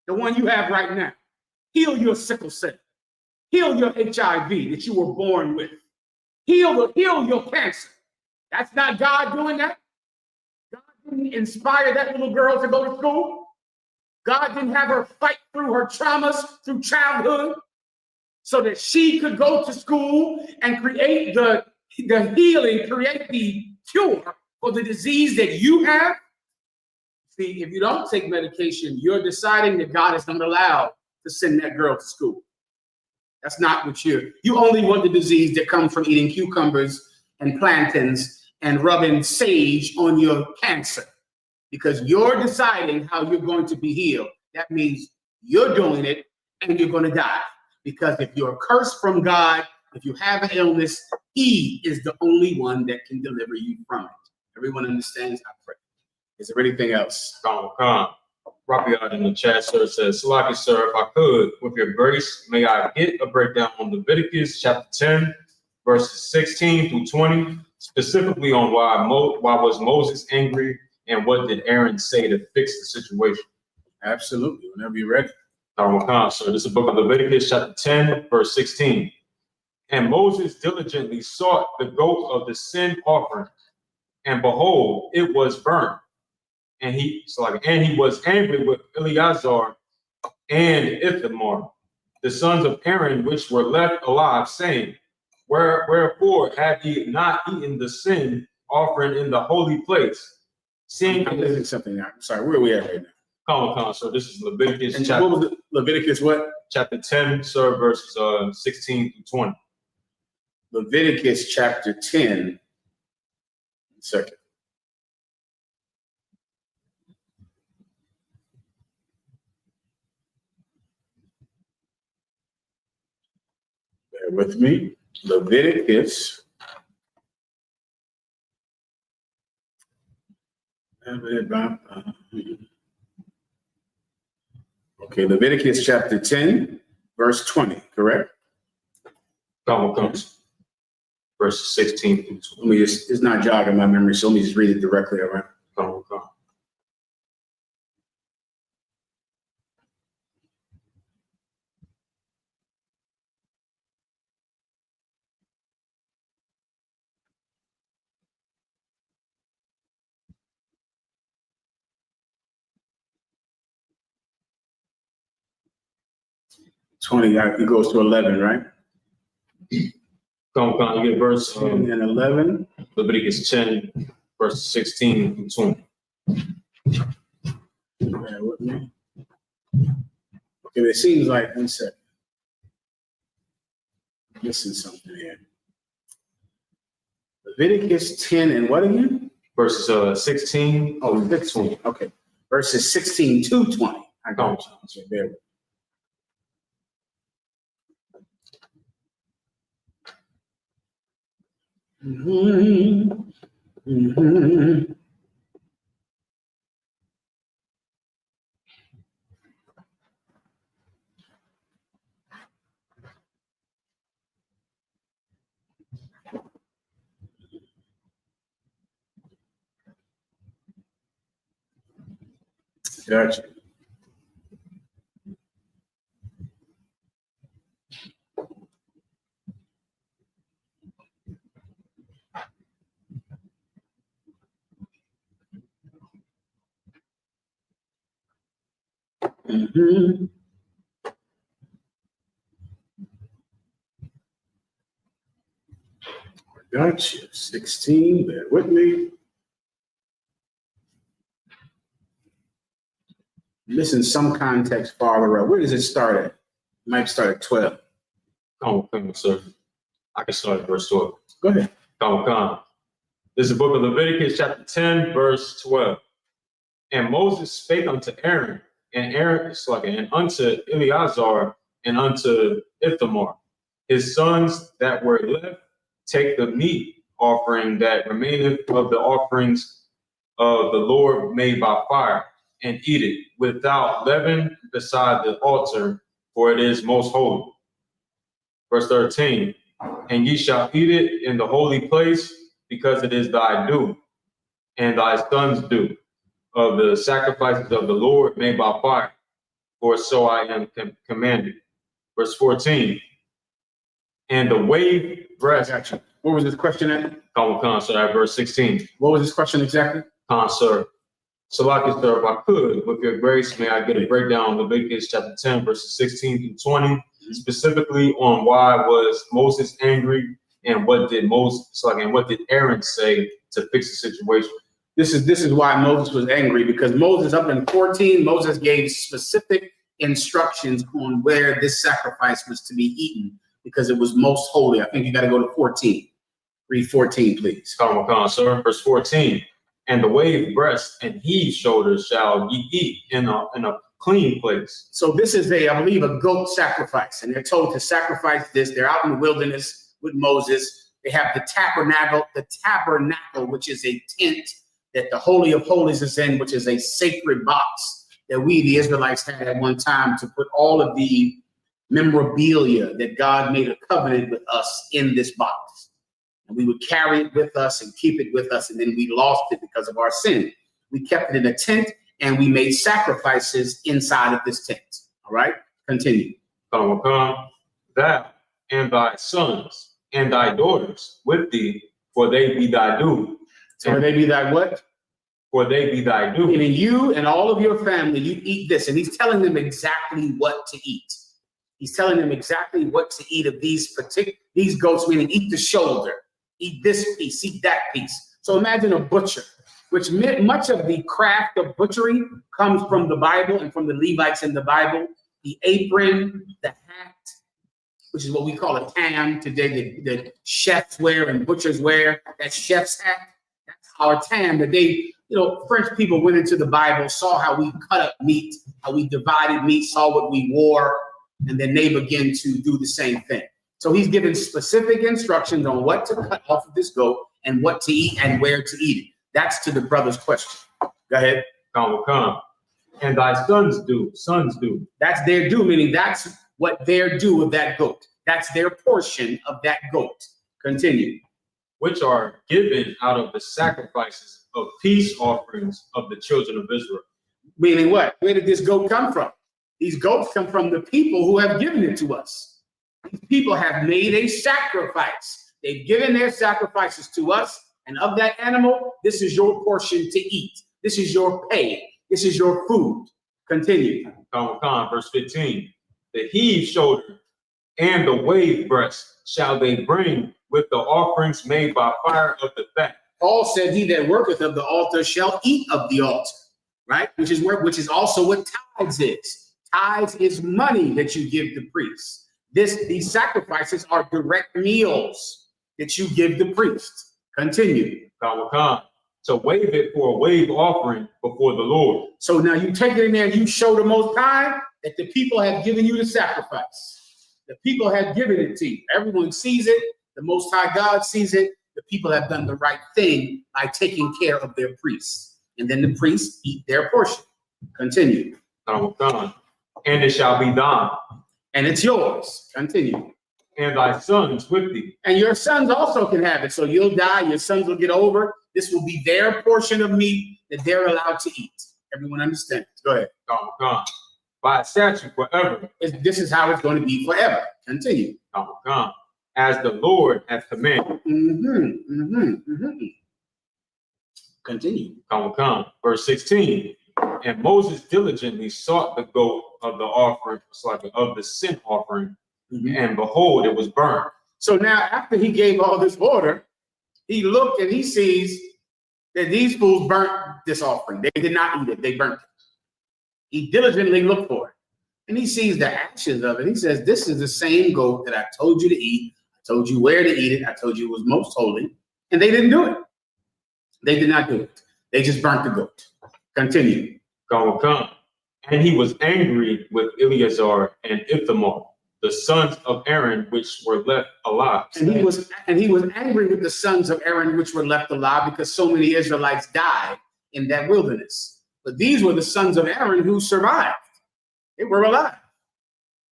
[SPEAKER 4] the one you have right now. Heal your sickle cell. Heal your HIV that you were born with. Heal your cancer. That's not God doing that. God didn't inspire that little girl to go to school. God didn't have her fight through her traumas through childhood so that she could go to school and create the healing, create the cure for the disease that you have. See, if you don't take medication, you're deciding that God is not allowed to send that girl to school. That's not what you only want the disease that comes from eating cucumbers and plantains and rubbing sage on your cancer, because you're deciding how you're going to be healed. That means you're doing it and you're going to die. Because if you're cursed from God, if you have an illness, He is the only one that can deliver you from it. Everyone understands? I pray. Is there anything else?
[SPEAKER 1] Robbie out in the chat, sir, says, Salaki, sir, if I could, with your grace, may I get a breakdown on Leviticus chapter 10, verses 16 through 20, specifically on why was Moses angry and what did Aaron say to fix the situation?
[SPEAKER 4] Absolutely. Whenever you're ready.
[SPEAKER 1] So this is the book of Leviticus chapter 10, verse 16. And Moses diligently sought the goat of the sin offering, and behold, it was burnt. And he was angry with Eleazar and Ithamar, the sons of Aaron, which were left alive, saying, Wherefore have ye not eaten the sin offering in the holy place? Seeing
[SPEAKER 4] I'm missing something now. I'm sorry, where are we at right now?
[SPEAKER 1] So this is Leviticus
[SPEAKER 4] And
[SPEAKER 1] chapter,
[SPEAKER 4] what was it? Leviticus what?
[SPEAKER 1] chapter 10, sir, verses 16 through 20.
[SPEAKER 4] Leviticus chapter 10. Second. Bear with me. Leviticus. Okay, Leviticus chapter 10, verse 20, correct?
[SPEAKER 1] Verses 16 through 20.
[SPEAKER 4] Let me just, it's not jogging my memory, so let me just read it directly, all right? It goes to 11, right?
[SPEAKER 1] You get verse
[SPEAKER 4] 10 and 11.
[SPEAKER 1] Leviticus 10, verse 16 through 20.
[SPEAKER 4] Bear with me. Okay, it seems like, one second. I'm missing something here. Leviticus 10 and what again?
[SPEAKER 1] Verses 16.
[SPEAKER 4] Oh, 16. Okay. Verses 16 to 20. I got you. Okay, bear with me. Gotcha. Gotcha. 16, bear with me. Missing some context farther up. Where does it start at? It might start at 12.
[SPEAKER 1] Sir. I can start at verse 12.
[SPEAKER 4] Go ahead.
[SPEAKER 1] This is the book of Leviticus, chapter 10, verse 12. And Moses spake unto Aaron, and unto Eleazar, and unto Ithamar, his sons that were left, take the meat offering that remaineth of the offerings of the Lord made by fire, and eat it without leaven beside the altar, for it is most holy. Verse 13, and ye shall eat it in the holy place, because it is thy due, and thy sons' due, of the sacrifices of the Lord made by fire, for so I am commanded. Verse 14. And the wave
[SPEAKER 4] I
[SPEAKER 1] breast.
[SPEAKER 4] got you. What was this question at?
[SPEAKER 1] Sir, at verse 16.
[SPEAKER 4] What was this question exactly?
[SPEAKER 1] Sir. Salaki, sir, if I could, with your grace, may I get a breakdown of Leviticus chapter 10, verses 16 through 20, specifically on why was Moses angry and what did what did Aaron say to fix the situation?
[SPEAKER 4] This is why Moses was angry, because Moses, up in 14, Moses gave specific instructions on where this sacrifice was to be eaten, because it was most holy. I think you got to go to 14. Read 14, please.
[SPEAKER 1] Sir. Verse 14. And the wave breast and heave shoulders shall ye eat in a clean place.
[SPEAKER 4] So this is I believe, a goat sacrifice, and they're told to sacrifice this. They're out in the wilderness with Moses. They have the tabernacle, which is a tent that the Holy of Holies is in, which is a sacred box that we, the Israelites, had at one time to put all of the memorabilia that God made a covenant with us in this box. And we would carry it with us and keep it with us, and then we lost it because of our sin. We kept it in a tent, and we made sacrifices inside of this tent. All right, continue.
[SPEAKER 1] Thou and thy sons and thy daughters with thee, for they be thy due.
[SPEAKER 4] So they be thy what?
[SPEAKER 1] For they be thy due.
[SPEAKER 4] Meaning you and all of your family, you eat this. And he's telling them exactly what to eat. He's telling them exactly what to eat of these goats, meaning eat the shoulder, eat this piece, eat that piece. So imagine a butcher, which much of the craft of butchery comes from the Bible and from the Levites in the Bible. The apron, the hat, which is what we call a tam today, that chefs wear and butchers wear, that chef's hat. That's our tam that they, French people went into the Bible, saw how we cut up meat, how we divided meat, saw what we wore, and then they began to do the same thing. So he's given specific instructions on what to cut off of this goat and what to eat and where to eat it. That's to the brother's question. Go ahead.
[SPEAKER 1] And thy sons do.
[SPEAKER 4] That's their due, meaning that's what their due of that goat. That's their portion of that goat. Continue.
[SPEAKER 1] Which are given out of the sacrifices of peace offerings of the children of Israel.
[SPEAKER 4] Meaning what? Where did this goat come from? These goats come from the people who have given it to us. These people have made a sacrifice. They've given their sacrifices to us, and of that animal, this is your portion to eat. This is your pay. This is your food. Continue.
[SPEAKER 1] Verse 15. The heave shoulder and the wave breast shall they bring with the offerings made by fire of the fat.
[SPEAKER 4] Paul said, he that worketh of the altar shall eat of the altar, right? Which is also what tithes is. Tithes is money that you give the priest. These sacrifices are direct meals that you give the priest. Continue.
[SPEAKER 1] To wave it for a wave offering before the Lord.
[SPEAKER 4] So now you take it in there and you show the Most High that the people have given you the sacrifice. The people have given it to you. Everyone sees it. The Most High God sees it. The people have done the right thing by taking care of their priests. And then the priests eat their portion. Continue.
[SPEAKER 1] And it shall be thine.
[SPEAKER 4] And it's yours. Continue.
[SPEAKER 1] And thy sons with thee.
[SPEAKER 4] And your sons also can have it. So you'll die, your sons will get over. This will be their portion of meat that they're allowed to eat. Everyone understands. Go ahead.
[SPEAKER 1] By statute forever.
[SPEAKER 4] This is how it's going to be forever. Continue.
[SPEAKER 1] As the Lord hath commanded.
[SPEAKER 4] Continue.
[SPEAKER 1] Verse 16. And Moses diligently sought the goat of the offering, of the sin offering, and behold, it was burned.
[SPEAKER 4] So now, after he gave all this order, he looked and he sees that these fools burnt this offering. They did not eat it, they burnt it. He diligently looked for it, and he sees the ashes of it. He says, this is the same goat that I told you to eat. I told you where to eat it. I told you it was most holy, and they didn't do it. They did not do it. They just burnt the goat. Continue.
[SPEAKER 1] And he was angry with Eleazar and Ithamar, the sons of Aaron, which were left alive.
[SPEAKER 4] And he was angry with the sons of Aaron, which were left alive, because so many Israelites died in that wilderness. But these were the sons of Aaron who survived. They were alive.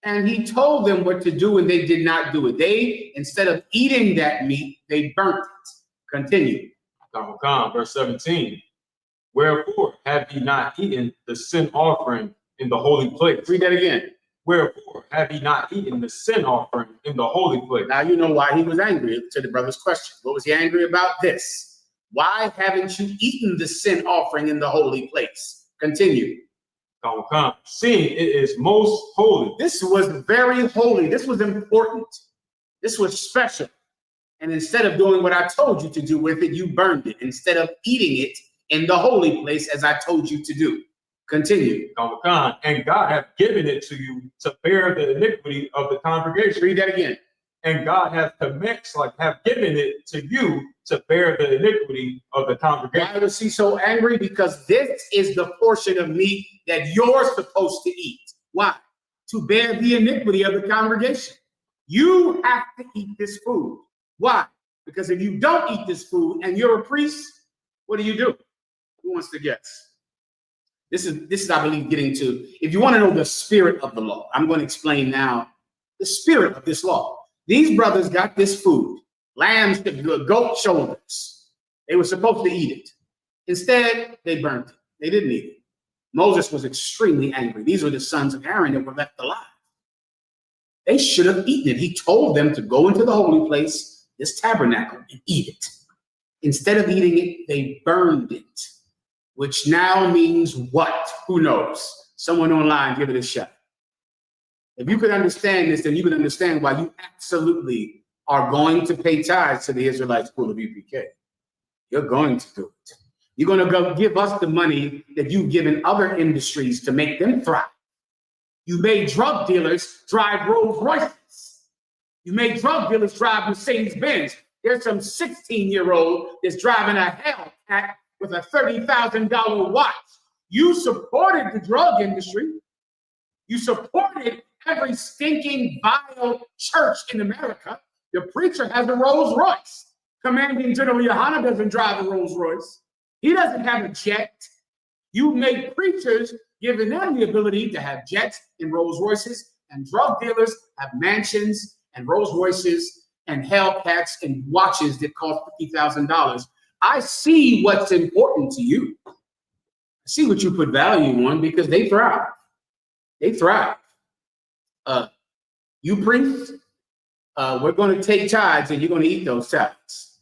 [SPEAKER 4] And he told them what to do, and they did not do it. They, instead of eating that meat, they burnt it. Continue.
[SPEAKER 1] Verse 17. Wherefore have ye not eaten the sin offering in the holy place?
[SPEAKER 4] Read that again.
[SPEAKER 1] Wherefore have ye not eaten the sin offering in the holy place?
[SPEAKER 4] Now you know why he was angry to the brother's question. What was he angry about? This. Why haven't you eaten the sin offering in the holy place? Continue.
[SPEAKER 1] Seeing it is most holy.
[SPEAKER 4] This was very holy. This was important. This was special. And instead of doing what I told you to do with it, you burned it. Instead of eating it in the holy place as I told you to do. Continue.
[SPEAKER 1] And God hath given it to you to bear the iniquity of the congregation.
[SPEAKER 4] Read that again.
[SPEAKER 1] And God hath given it to you to bear the iniquity of the congregation.
[SPEAKER 4] Why was he so angry? Because this is the portion of meat that you're supposed to eat. Why? To bear the iniquity of the congregation. You have to eat this food. Why? Because if you don't eat this food and you're a priest, what do? Who wants to guess? This is, I believe, getting to, if you want to know the spirit of the law, I'm going to explain now the spirit of this law. These brothers got this food, lamb's, goat shoulders. They were supposed to eat it. Instead, they burnt it. They didn't eat it. Moses was extremely angry. These were the sons of Aaron that were left alive. They should have eaten it. He told them to go into the holy place, this tabernacle, and eat it. Instead of eating it, they burned it, which now means what? Who knows? Someone online, give it a shot. If you could understand this, then you could understand why you absolutely are going to pay tithes to the Israelite school of UPK. You're going to do it. You're going to go give us the money that you've given other industries to make them thrive. You made drug dealers drive Rolls Royces. You made drug dealers drive Mercedes Benz. There's some 16-year-old that's driving a Hellcat with a $30,000 watch. You supported the drug industry. You supported every stinking, vile church in America. The preacher has a Rolls Royce. Commanding General YAHANNA doesn't drive a Rolls Royce. He doesn't have a jet. You make preachers, giving them the ability to have jets and Rolls Royces, and drug dealers have mansions and Rolls Royces and Hellcats and watches that cost $50,000. I see what's important to you. I see what you put value on because they thrive. They thrive. You priests, we're going to take tithes and you're going to eat those tithes.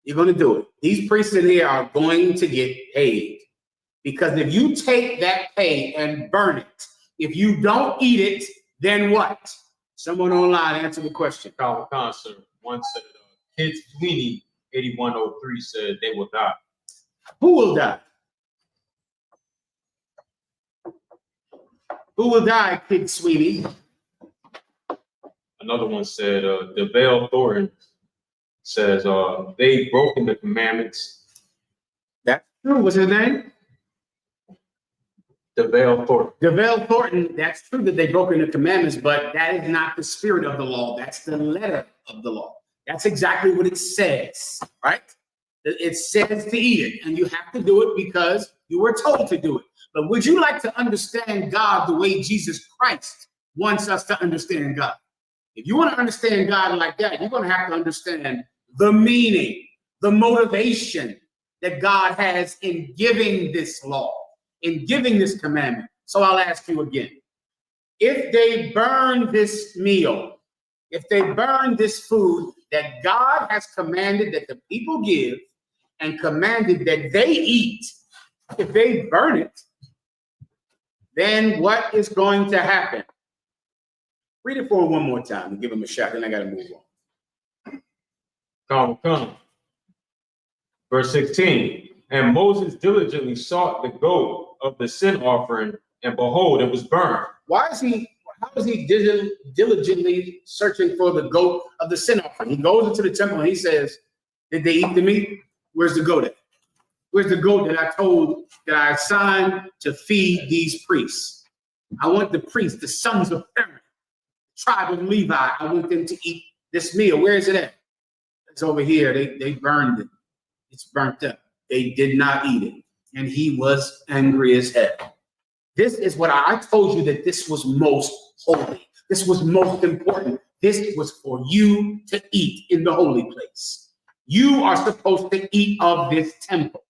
[SPEAKER 4] You're going to do it. These priests in here are going to get paid. Because if you take that pay and burn it, if you don't eat it, then what? Someone online answer the question.
[SPEAKER 1] Concert. One said, Kid Sweeney, 8103 said they will die.
[SPEAKER 4] Who will die? Who will die, Kid Sweeney?
[SPEAKER 1] Another one said, DeVale Thornton says, they've broken the commandments.
[SPEAKER 4] That's true. What's his name?
[SPEAKER 1] DeVale Thornton.
[SPEAKER 4] DeVale Thornton, that's true that they've broken the commandments, but that is not the spirit of the law. That's the letter of the law. That's exactly what it says, right? It says to eat it, and you have to do it because you were told to do it. But would you like to understand God the way Jesus Christ wants us to understand God? If you want to understand God like that, you're going to have to understand the meaning, the motivation that God has in giving this law, in giving this commandment. So I'll ask you again, if they burn this meal, if they burn this food that God has commanded that the people give and commanded that they eat, if they burn it, then what is going to happen? Read it for him one more time and give him a shot, then I got to move on.
[SPEAKER 1] Come. Verse 16, and Moses diligently sought the goat of the sin offering, and behold, it was burned.
[SPEAKER 4] How is he diligently searching for the goat of the sin offering? He goes into the temple and he says, did they eat the meat? Where's the goat at? Where's the goat that I assigned to feed these priests? I want the priests, the sons of Aaron, tribe of Levi, I want them to eat this meal. Where is it at? It's over here. They burned it. It's burnt up. They did not eat it. And he was angry as hell. This is what I told you, that this was most holy. This was most important. This was for you to eat in the holy place. You are supposed to eat of this temple.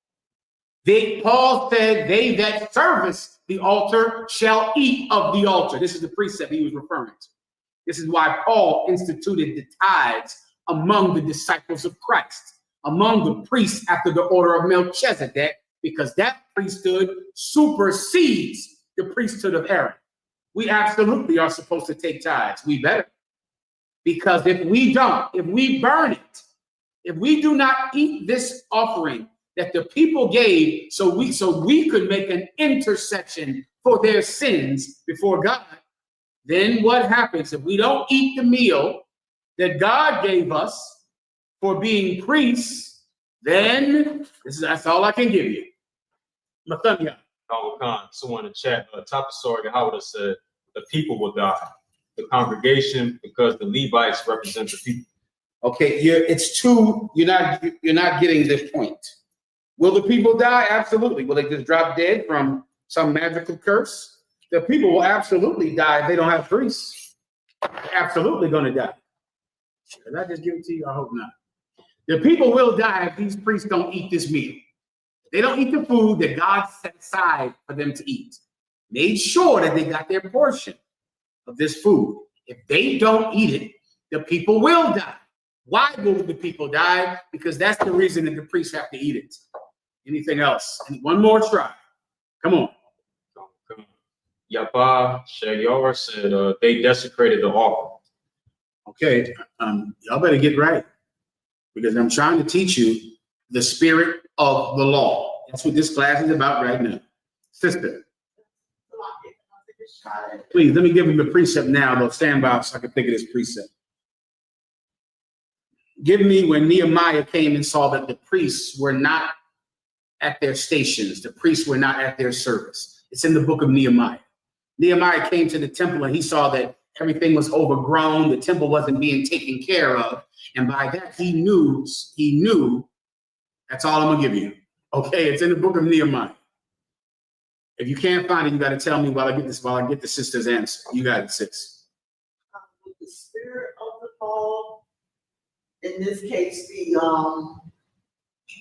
[SPEAKER 4] Paul said, they that service the altar shall eat of the altar. This is the precept he was referring to. This is why Paul instituted the tithes among the disciples of Christ, among the priests after the order of Melchizedek, because that priesthood supersedes the priesthood of Aaron. We absolutely are supposed to take tithes. We better. Because if we don't, if we burn it, if we do not eat this offering that the people gave so we could make an intercession for their sins before God, then what happens if we don't eat the meal that God gave us for being priests? Then that's all I can give you. Mathanya.
[SPEAKER 1] Someone in the chat, top of Sorg, Howard said, the people will die. The congregation, because the Levites represent the people.
[SPEAKER 4] Okay, you're not getting this point. Will the people die? Absolutely. Will they just drop dead from some magical curse? The people will absolutely die if they don't have priests. They're absolutely going to die. Did I just give it to you? I hope not. The people will die if these priests don't eat this meal. They don't eat the food that God set aside for them to eat. Made sure that they got their portion of this food. If they don't eat it, the people will die. Why will the people die? Because that's the reason that the priests have to eat it. Anything else? One more try. Come on.
[SPEAKER 1] Yapa Shagyar said they desecrated the altar.
[SPEAKER 4] Okay, y'all better get right, because I'm trying to teach you the spirit of the law. That's what this class is about right now. Sister, please let me give him the precept now. They'll stand by so I can think of this precept. Give me when Nehemiah came and saw that the priests were not at their stations. The priests were not at their service. It's in the book of Nehemiah. Nehemiah came to the temple and he saw that everything was overgrown. The temple wasn't being taken care of. And by that, he knew, that's all I'm going to give you. Okay, it's in the book of Nehemiah. If you can't find it, you got to tell me while I get the sister's answer. You got it, sis.
[SPEAKER 3] With the spirit of the law, in this case, the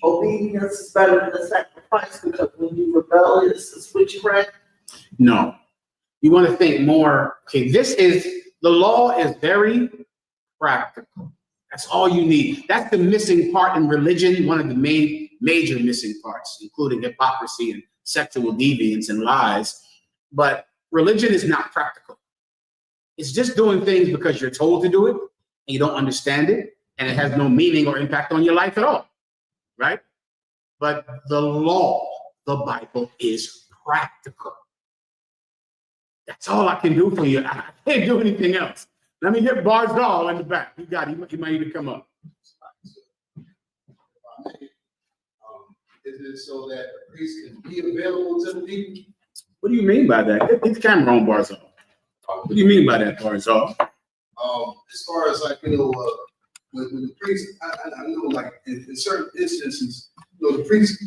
[SPEAKER 3] obedience is better than the sacrifice, because when you rebel, it's a switchback.
[SPEAKER 4] No. You want to think more. Okay, the law is very practical. That's all you need. That's the missing part in religion, one of the major missing parts, including hypocrisy and sexual deviance and lies. But religion is not practical. It's just doing things because you're told to do it and you don't understand it, and it has no meaning or impact on your life at all, right? But the law, the Bible, is practical. That's all I can do for you. I can't do anything else. Let me get Barzal in the back. You got it. He might need to come up.
[SPEAKER 2] Is it so that the priest can be available to the people?
[SPEAKER 4] What do you mean by that? Get the camera on, Barzal. What do you mean by that, Barzal?
[SPEAKER 2] As far as like, with the priest, I know like in certain instances, the priest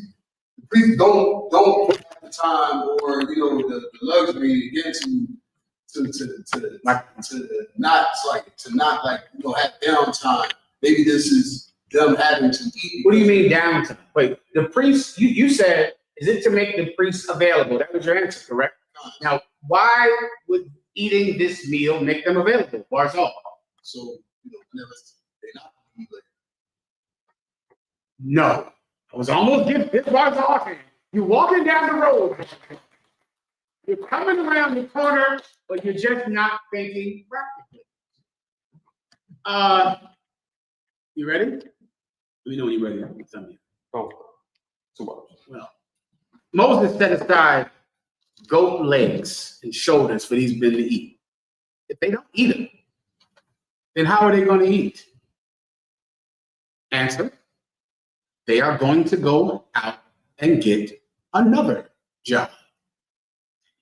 [SPEAKER 2] don't have the time or the luxury again to not have downtime. Maybe this is them having to eat.
[SPEAKER 4] What do you mean downtime? Wait, the priest, you said, is it to make the priest available? That was your answer, correct? Now, why would eating this meal make them available? Barzal.
[SPEAKER 2] So, whenever they're not eating.
[SPEAKER 4] No. I was almost getting this Barzal. You're walking down the road. You're coming around the corner, but you're just not thinking practically. You ready? Let me know when you're ready. Tell me. Well, Moses set aside goat legs and shoulders for these men to eat. If they don't eat them, then how are they going to eat? Answer: they are going to go out and get another job.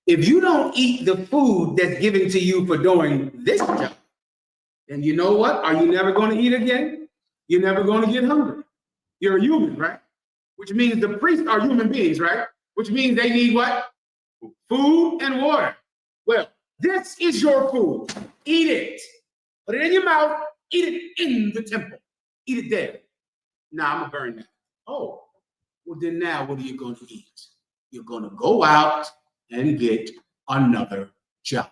[SPEAKER 4] If you don't eat the food that's given to you for doing this job, then you know what? Are you never going to eat again? You're never going to get hungry. You're a human, right? Which means the priests are human beings, right? Which means they need what? Food and water. Well, this is your food. Eat it. Put it in your mouth. Eat it in the temple. Eat it there. Now I'm going to burn that. Oh, Well, then now what are you going to eat? You're going to go out and get another job.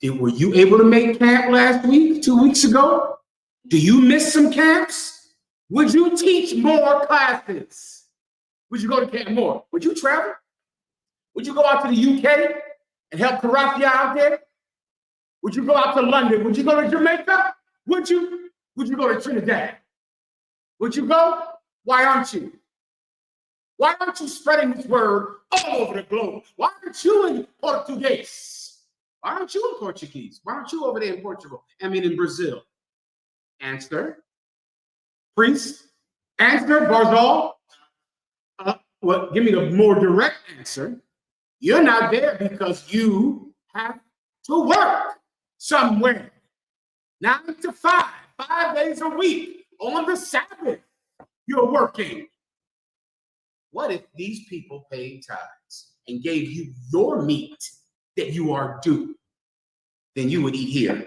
[SPEAKER 4] Were you able to make camp last week, 2 weeks ago? Do you miss some camps? Would you teach more classes? Would you go to camp more? Would you travel? Would you go out to the UK and help Karathia out there? Would you go out to London? Would you go to Jamaica? Would you? Would you go to Trinidad? Would you go? Why aren't you? Why aren't you spreading this word all over the globe? Why aren't you in Portuguese? Why aren't you in Portuguese? Why aren't you over there in Portugal? I mean, in Brazil? Answer. Priest. Answer, Barzal. Well, give me the more direct answer. You're not there because you have to work somewhere. 9 to 5, 5 days a week. On the Sabbath, you're working. What if these people paid tithes and gave you your meat that you are due? Then you would eat here.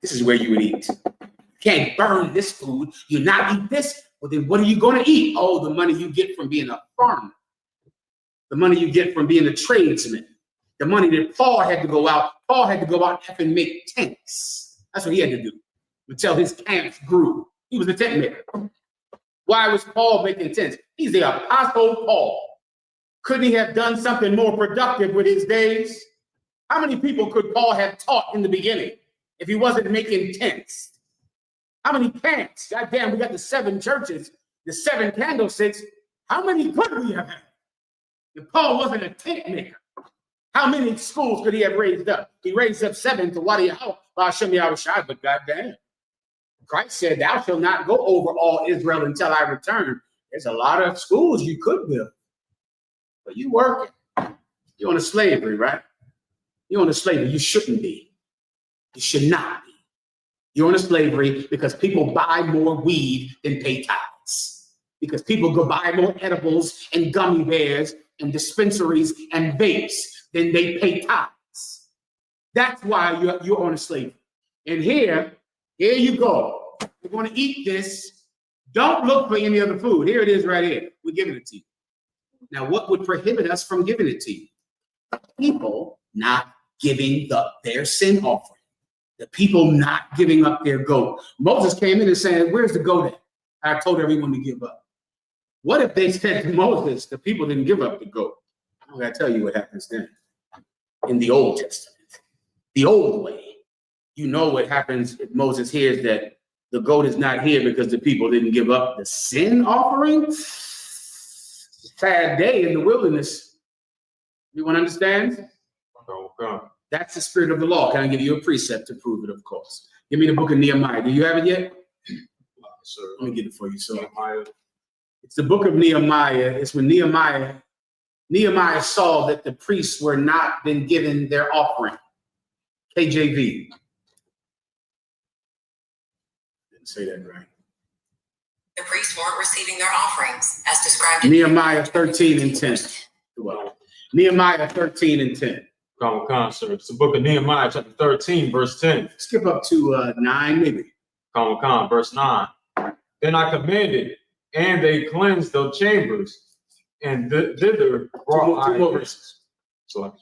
[SPEAKER 4] This is where you would eat. You can't burn this food. You not eat this. Well, then what are you going to eat? Oh, the money you get from being a farmer. The money you get from being a tradesman. The money that Paul had to go out. Paul had to go out and make tents. That's what he had to do until his camps grew. He was a tent maker. Why was Paul making tents? He's the Apostle Paul. Couldn't he have done something more productive with his days? How many people could Paul have taught in the beginning if he wasn't making tents? How many camps? Goddamn, we got the 7 churches, the 7 candlesticks. How many could we have had if Paul wasn't a tent maker? How many schools could he have raised up? He raised up 7 to Wadiyahu, but goddamn. Christ said, thou shalt not go over all Israel until I return. There's a lot of schools you could build, but you working. You're on a slavery, right? You're on a slavery. You shouldn't be. You should not be. You're on a slavery because people buy more weed than pay tithes. Because people go buy more edibles and gummy bears and dispensaries and vapes than they pay tithes. That's why you're on a slavery. And here you go. We're going to eat this. Don't look for any other food. Here it is right here. We're giving it to you. Now, what would prohibit us from giving it to you? People not giving up their sin offering. The people not giving up their goat. Moses came in and said, where's the goat at? I told everyone to give up. What if they said to Moses, the people didn't give up the goat? I'm going to tell you what happens then. In the Old Testament, the old way, you know what happens if Moses hears that the goat is not here because the people didn't give up the sin offering? Sad day in the wilderness. Everyone understands?
[SPEAKER 1] Okay.
[SPEAKER 4] That's the spirit of the law. Can I give you a precept to prove it, of course? Give me the book of Nehemiah. Do you have it yet?
[SPEAKER 1] Sir.
[SPEAKER 4] Let me get it for you. So
[SPEAKER 1] Nehemiah.
[SPEAKER 4] it's the book of Nehemiah. It's when Nehemiah saw that the priests were not been given their offering. KJV. Didn't say that right.
[SPEAKER 5] The priests weren't receiving their offerings as described in
[SPEAKER 4] Nehemiah 13 and 10. Nehemiah 13 and 10.
[SPEAKER 1] Come, sir. It's the book of Nehemiah, chapter 13, verse 10.
[SPEAKER 4] Skip up to 9, maybe.
[SPEAKER 1] Come, verse 9. Then I commanded, and they cleansed the chambers, and thither brought
[SPEAKER 4] Two more verses.
[SPEAKER 1] So,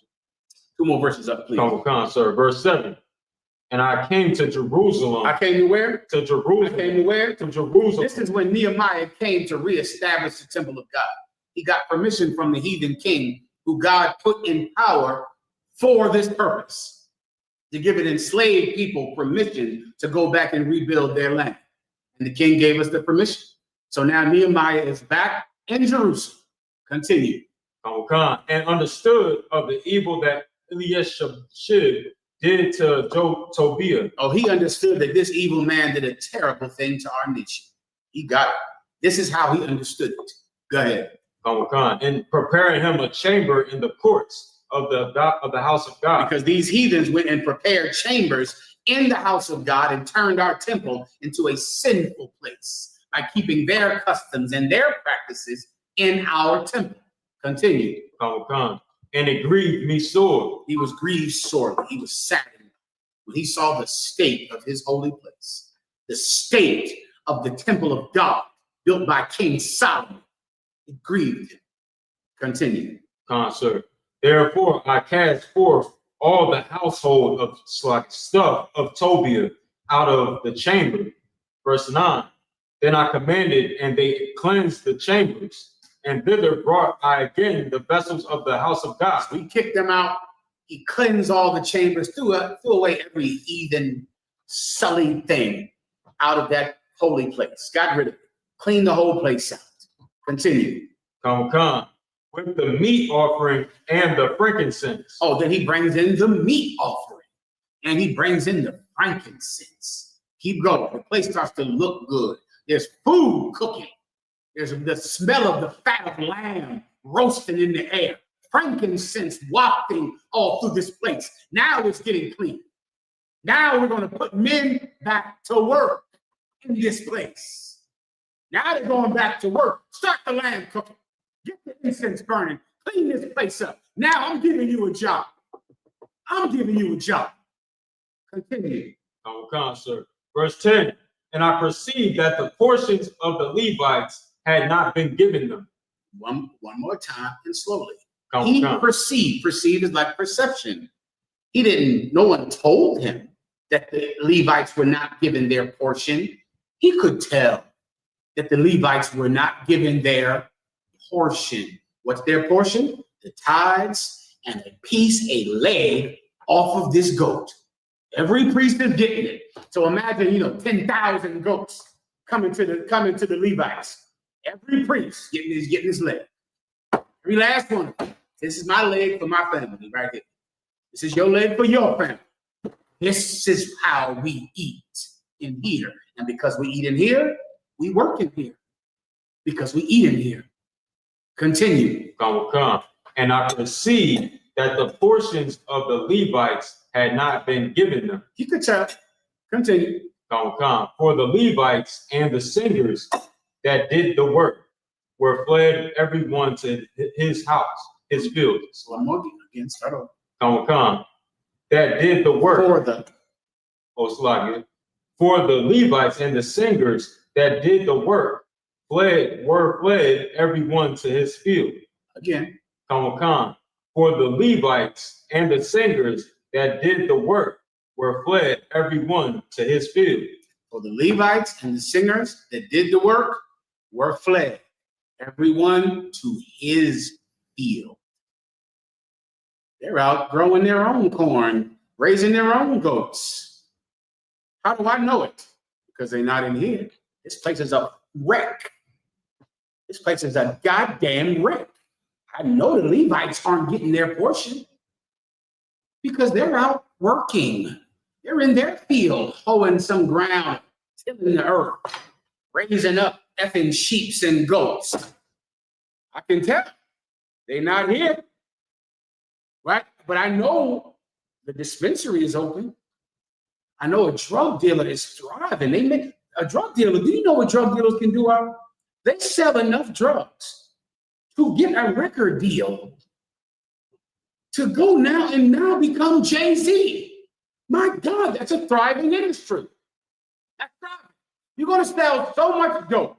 [SPEAKER 4] 2 more verses up, please.
[SPEAKER 1] come, sir. Verse 7. And I came to Jerusalem.
[SPEAKER 4] I came to where?
[SPEAKER 1] To Jerusalem.
[SPEAKER 4] I came to where?
[SPEAKER 1] To Jerusalem.
[SPEAKER 4] This is when Nehemiah came to reestablish the temple of God. He got permission from the heathen king who God put in power for this purpose, to give an enslaved people permission to go back and rebuild their land. And the king gave us the permission. So now Nehemiah is back in Jerusalem. Continue.
[SPEAKER 1] And understood of the evil that I.S.U.P.K did to Tobiah.
[SPEAKER 4] Oh, he understood that this evil man did a terrible thing to our nation. He got it. This is how he understood it. Go ahead.
[SPEAKER 1] And preparing him a chamber in the courts of the house of God.
[SPEAKER 4] Because these heathens went and prepared chambers in the house of God and turned our temple into a sinful place by keeping their customs and their practices in our temple. Continue.
[SPEAKER 1] And it grieved me sore.
[SPEAKER 4] He was grieved sorely. He was saddened when he saw the state of his holy place, the state of the temple of God. built by King Solomon. It grieved him. Continue.
[SPEAKER 1] Sir. Therefore, I cast forth all the household of stuff of Tobiah out of the chamber. Verse 9. Then I commanded, and they cleansed the chambers, and thither brought I again the vessels of the house of God.
[SPEAKER 4] We kicked them out. He cleansed all the chambers, threw away every heathen, sullied thing out of that holy place. Got rid of it. Cleaned the whole place out. Continue.
[SPEAKER 1] Come. With the meat offering and the frankincense.
[SPEAKER 4] Oh, then he brings in the meat offering. And he brings in the frankincense. Keep going. The place starts to look good. There's food cooking. There's the smell of the fat of lamb roasting in the air. Frankincense wafting all through this place. Now it's getting clean. Now we're going to put men back to work in this place. Now they're going back to work. Start the lamb cooking. Get the incense burning. Clean this place up. Now I'm giving you a job. I'm giving you a job. Continue.
[SPEAKER 1] Come, sir. Verse 10. And I perceived that the portions of the Levites had not been given them.
[SPEAKER 4] One more time and slowly.
[SPEAKER 1] Come.
[SPEAKER 4] Perceived. Perceived is like perception. No one told him that the Levites were not given their portion. He could tell that the Levites were not given their portion. What's their portion? The tithes and a piece, a leg off of this goat. Every priest is getting it. So imagine, 10,000 goats coming to the Levites. Every priest getting his leg. Every last one. This is my leg for my family right here. This is your leg for your family. This is how we eat in here. And because we eat in here, we work in here. Because we eat in here. Continue.
[SPEAKER 1] Come. And I perceived that the portions of the Levites had not been given them.
[SPEAKER 4] You could tell. Continue.
[SPEAKER 1] Come. For the Levites and the singers that did the work were fled everyone to his house, his fields.
[SPEAKER 4] One more again. Start over.
[SPEAKER 1] Come. That did the work. For the Levites and the singers that did the work were fled everyone to his field.
[SPEAKER 4] Again.
[SPEAKER 1] Come. For the Levites and the singers that did the work were fled everyone to his field.
[SPEAKER 4] For the Levites and the singers that did the work were fled, everyone to his field. They're out growing their own corn, raising their own goats. How do I know it? Because they're not in here. This place is a wreck. This place is a goddamn wreck. I know the Levites aren't getting their portion because they're out working. They're in their field, hoeing some ground, tilling the earth, raising up effing sheeps and goats. I can tell they're not here, right? But I know the dispensary is open. I know a drug dealer is thriving. A drug dealer, do you know what drug dealers can do? They sell enough drugs to get a record deal to go now become Jay-Z. My God, that's a thriving industry. That's thriving. You're going to sell so much dope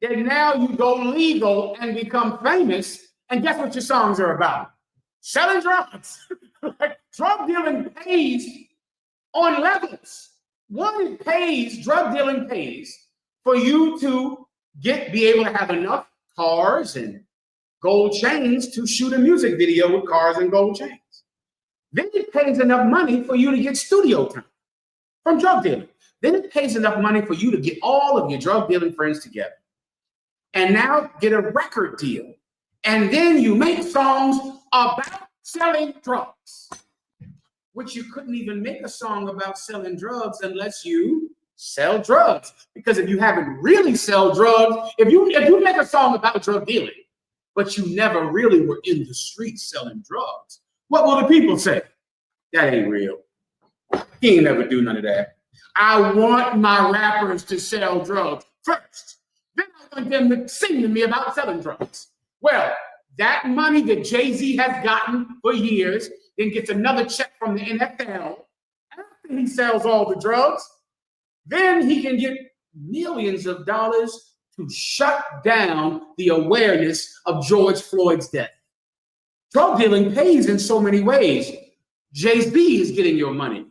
[SPEAKER 4] that now you go legal and become famous. And guess what your songs are about? Selling drugs. Like, drug dealing pays on levels. Drug dealing pays for you to be able to have enough cars and gold chains to shoot a music video with cars and gold chains. Then it pays enough money for you to get studio time from drug dealing. Then it pays enough money for you to get all of your drug dealing friends together and now get a record deal. And then you make songs about selling drugs, which you couldn't even make a song about selling drugs unless you sell drugs. Because if you haven't really sell drugs, if you make a song about drug dealing, but you never really were in the streets selling drugs, what will the people say? That ain't real. He ain't never do none of that. I want my rappers to sell drugs first. Then I want them to sing to me about selling drugs. Well, that money that Jay-Z has gotten for years, then gets another check from the NFL after he sells all the drugs, then he can get millions of dollars to shut down the awareness of George Floyd's death. Drug dealing pays in so many ways. Jay-Z is getting your money.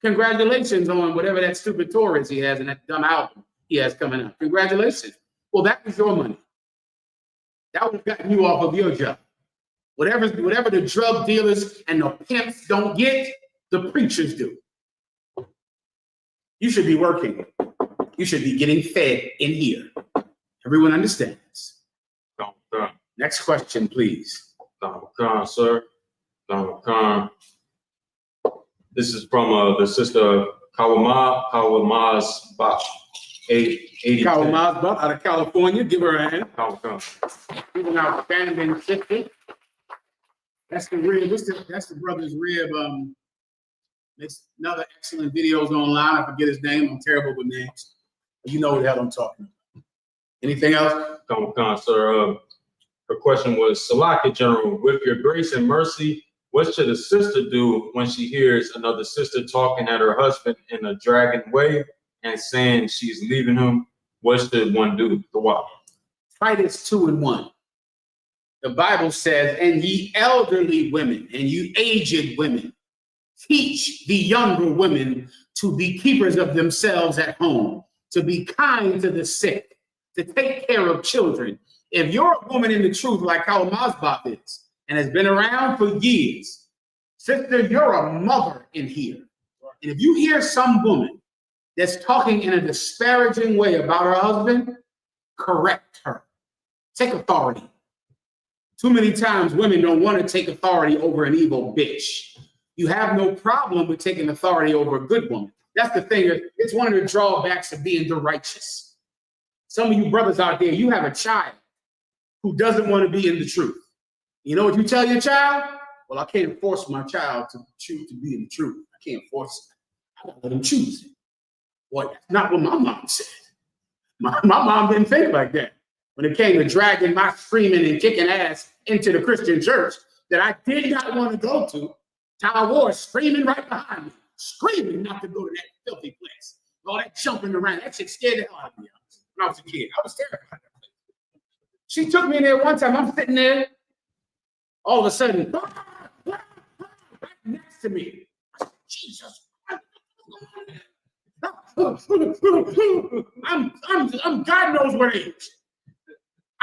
[SPEAKER 4] Congratulations on whatever that stupid tour is he has and that dumb album he has coming out. Congratulations. Well, that was your money. That would have gotten you off of your job. Whatever the drug dealers and the pimps don't get, the preachers do. You should be working. You should be getting fed in here. Everyone understands. Next question, please.
[SPEAKER 1] Sir. This is from the sister Kawamaz Bach. 80.
[SPEAKER 4] Kawamaz Bach out of California. Give her a hand. She's an outstanding sister. That's the rib. That's the brother's rib. Makes another excellent videos online. I forget his name. I'm terrible with names. But you know what the hell I'm talking about. Anything else?
[SPEAKER 1] Sir. Her question was, Salaki General, with your grace and mercy, what should a sister do when she hears another sister talking at her husband in a dragging way and saying she's leaving him? What should one do? The what?
[SPEAKER 4] Titus 2:1. The Bible says, and ye elderly women and you aged women, teach the younger women to be keepers of themselves at home, to be kind to the sick, to take care of children. If you're a woman in the truth like how Mazbah is and has been around for years, sister, you're a mother in here. And if you hear some woman that's talking in a disparaging way about her husband, correct her. Take authority. Too many times women don't want to take authority over an evil bitch. You have no problem with taking authority over a good woman. That's the thing. It's one of the drawbacks of being the righteous. Some of you brothers out there, you have a child who doesn't want to be in the truth. You know what you tell your child? Well, I can't force my child to choose to be in the truth. I can't force it. I gotta let him choose it. Well, that's not what my mom said. My mom didn't think like that. When it came to dragging my screaming and kicking ass into the Christian church that I did not want to go to, Ty Ward screaming right behind me, screaming not to go to that filthy place. All that jumping around, that shit scared the hell out of me when I was a kid. I was terrified. She took me in there one time. I'm sitting there. All of a sudden, right next to me. I said, Jesus. I'm God knows what age.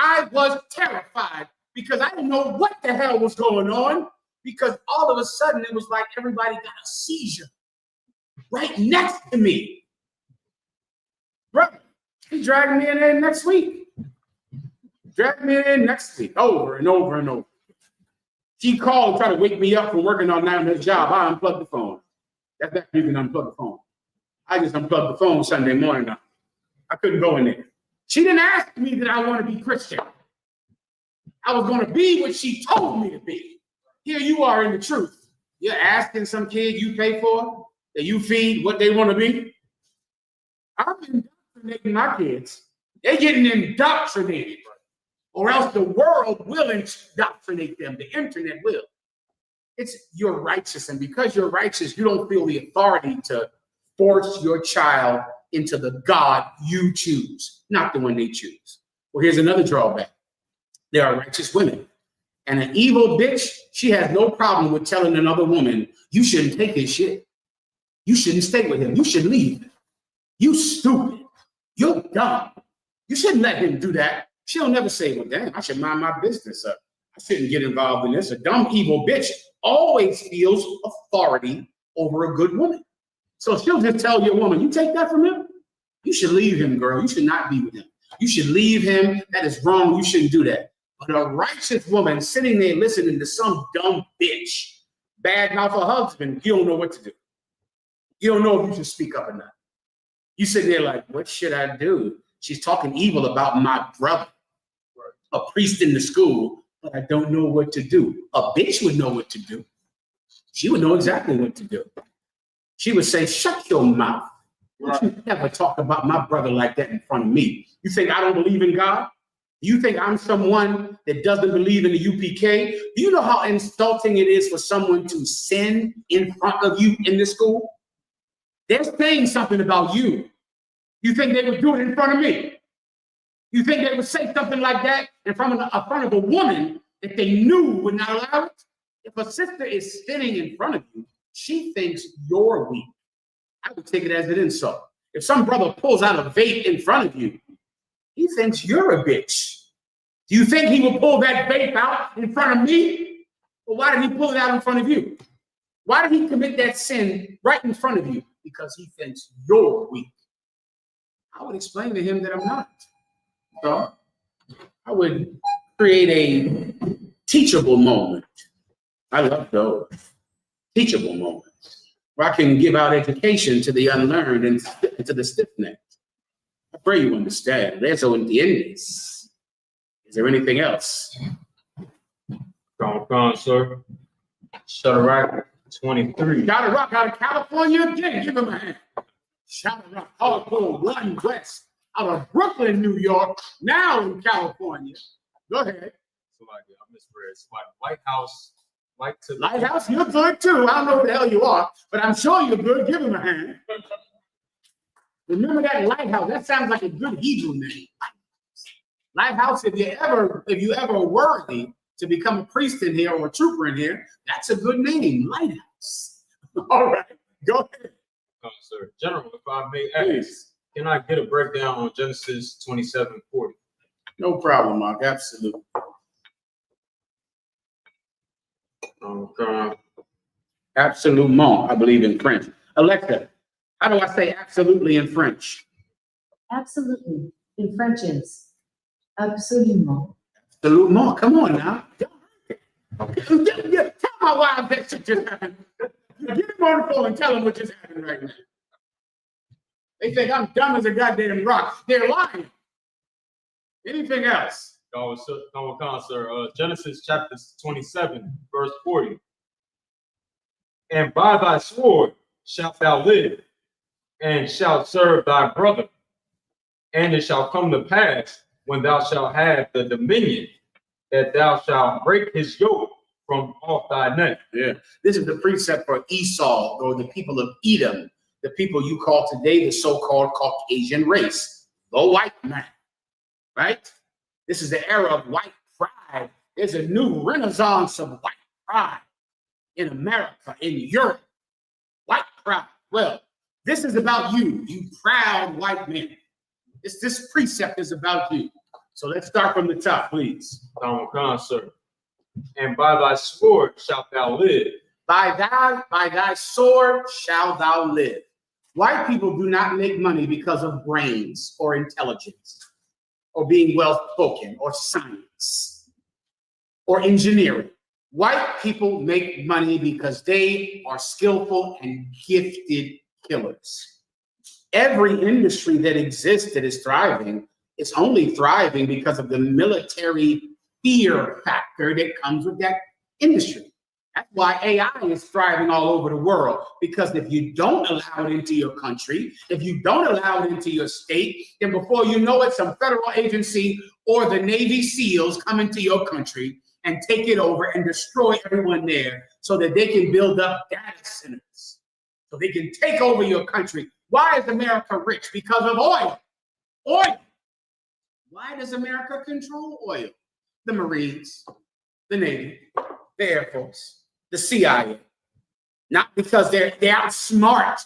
[SPEAKER 4] I was terrified because I didn't know what the hell was going on, because all of a sudden it was like everybody got a seizure right next to me. Brother, he dragged me in there next week. Dragged me in next week, over and over and over. She called, tried to wake me up from working all night on this job. I unplugged the phone. That's that you can unplug the phone. I just unplugged the phone Sunday morning now. I couldn't go in there. She didn't ask me that I want to be Christian. I was going to be what she told me to be. Here you are in the truth. You're asking some kid you pay for, that you feed, what they want to be. I'm indoctrinating my kids. They're getting indoctrinated. Or else the world will indoctrinate them. The internet will. You're righteous. And because you're righteous, you don't feel the authority to force your child into the God you choose, not the one they choose. Well, here's another drawback. There are righteous women. And an evil bitch, she has no problem with telling another woman, you shouldn't take his shit. You shouldn't stay with him. You should leave him. You stupid. You're dumb. You shouldn't let him do that. She'll never say, well, damn, I should mind my business up. I shouldn't get involved in this. A dumb, evil bitch always feels authority over a good woman. So she'll just tell your woman, you take that from him? You should leave him, girl. You should not be with him. You should leave him. That is wrong. You shouldn't do that. But a righteous woman sitting there listening to some dumb bitch badmouth her husband, you don't know what to do. You don't know if you should speak up or not. You sit there like, what should I do? She's talking evil about my brother, a priest in the school, but I don't know what to do. A bitch would know what to do. She would know exactly what to do. She would say, shut your mouth. Don't you ever talk about my brother like that in front of me. You think I don't believe in God? You think I'm someone that doesn't believe in the UPK? Do you know how insulting it is for someone to sin in front of you in the school? They're saying something about you. You think they would do it in front of me? You think they would say something like that in front of a woman that they knew would not allow it? If a sister is sitting in front of you, she thinks you're weak. I would take it as an insult. If some brother pulls out a vape in front of you, he thinks you're a bitch. Do you think he will pull that vape out in front of me? Well, why did he pull it out in front of you? Why did he commit that sin right in front of you? Because he thinks you're weak. I would explain to him that I'm not. So I would create a teachable moment. I love those teachable moments where I can give out education to the unlearned and to the stiff-necked. I pray you understand. Eso entiendes. Is there anything else?
[SPEAKER 1] Come, sir. Shadrach 23.
[SPEAKER 4] Shadrach out of California again. Give him a hand. Shadrach, hardcore, one west, out of Brooklyn, New York, now in California. Go ahead.
[SPEAKER 1] So like, I misread. It's like Lighthouse.
[SPEAKER 4] Lighthouse, you're good too. I don't know who the hell you are, but I'm sure you're good. Give him a hand. Remember that Lighthouse? That sounds like a good Hebrew name. Lighthouse, if you ever worthy to become a priest in here or a trooper in here, that's a good name, Lighthouse. All right, go ahead.
[SPEAKER 1] Sir. General, if I may ask, can I get a breakdown on Genesis 27:40?
[SPEAKER 4] No problem, Mark. Absolutely. Absolument, I believe in French. Alexa, how do I say absolutely in French?
[SPEAKER 6] Absolutely. In French is absolument.
[SPEAKER 4] Absolument. Come on now. Tell my wife that shit just happened. Get him on the phone and tell him what just happened right now. They think I'm dumb as a goddamn rock. They're lying. Anything else?
[SPEAKER 1] Sir. Genesis chapter 27, verse 40. And by thy sword shalt thou live, and shalt serve thy brother. And it shall come to pass, when thou shalt have the dominion, that thou shalt break his yoke from off thy neck.
[SPEAKER 4] Yeah. This is the precept for Esau, or the people of Edom, the people you call today the so-called Caucasian race, the white man, right? This is the era of white pride. There's a new renaissance of white pride in America, in Europe. White pride. Well, this is about you, you proud white men. This precept is about you. So let's start from the top, please.
[SPEAKER 1] Sir. And by thy sword shalt thou live.
[SPEAKER 4] By thy sword shalt thou live. White people do not make money because of brains or intelligence or being well-spoken or science or engineering. White people make money because they are skillful and gifted killers. Every industry that exists that is thriving is only thriving because of the military fear factor that comes with that industry. That's why AI is thriving all over the world, because if you don't allow it into your country, if you don't allow it into your state, then before you know it, some federal agency or the Navy SEALs come into your country and take it over and destroy everyone there so that they can build up data centers, so they can take over your country. Why is America rich? Because of oil. Oil. Why does America control oil? The Marines, the Navy, the Air Force, the CIA. Not because they outsmart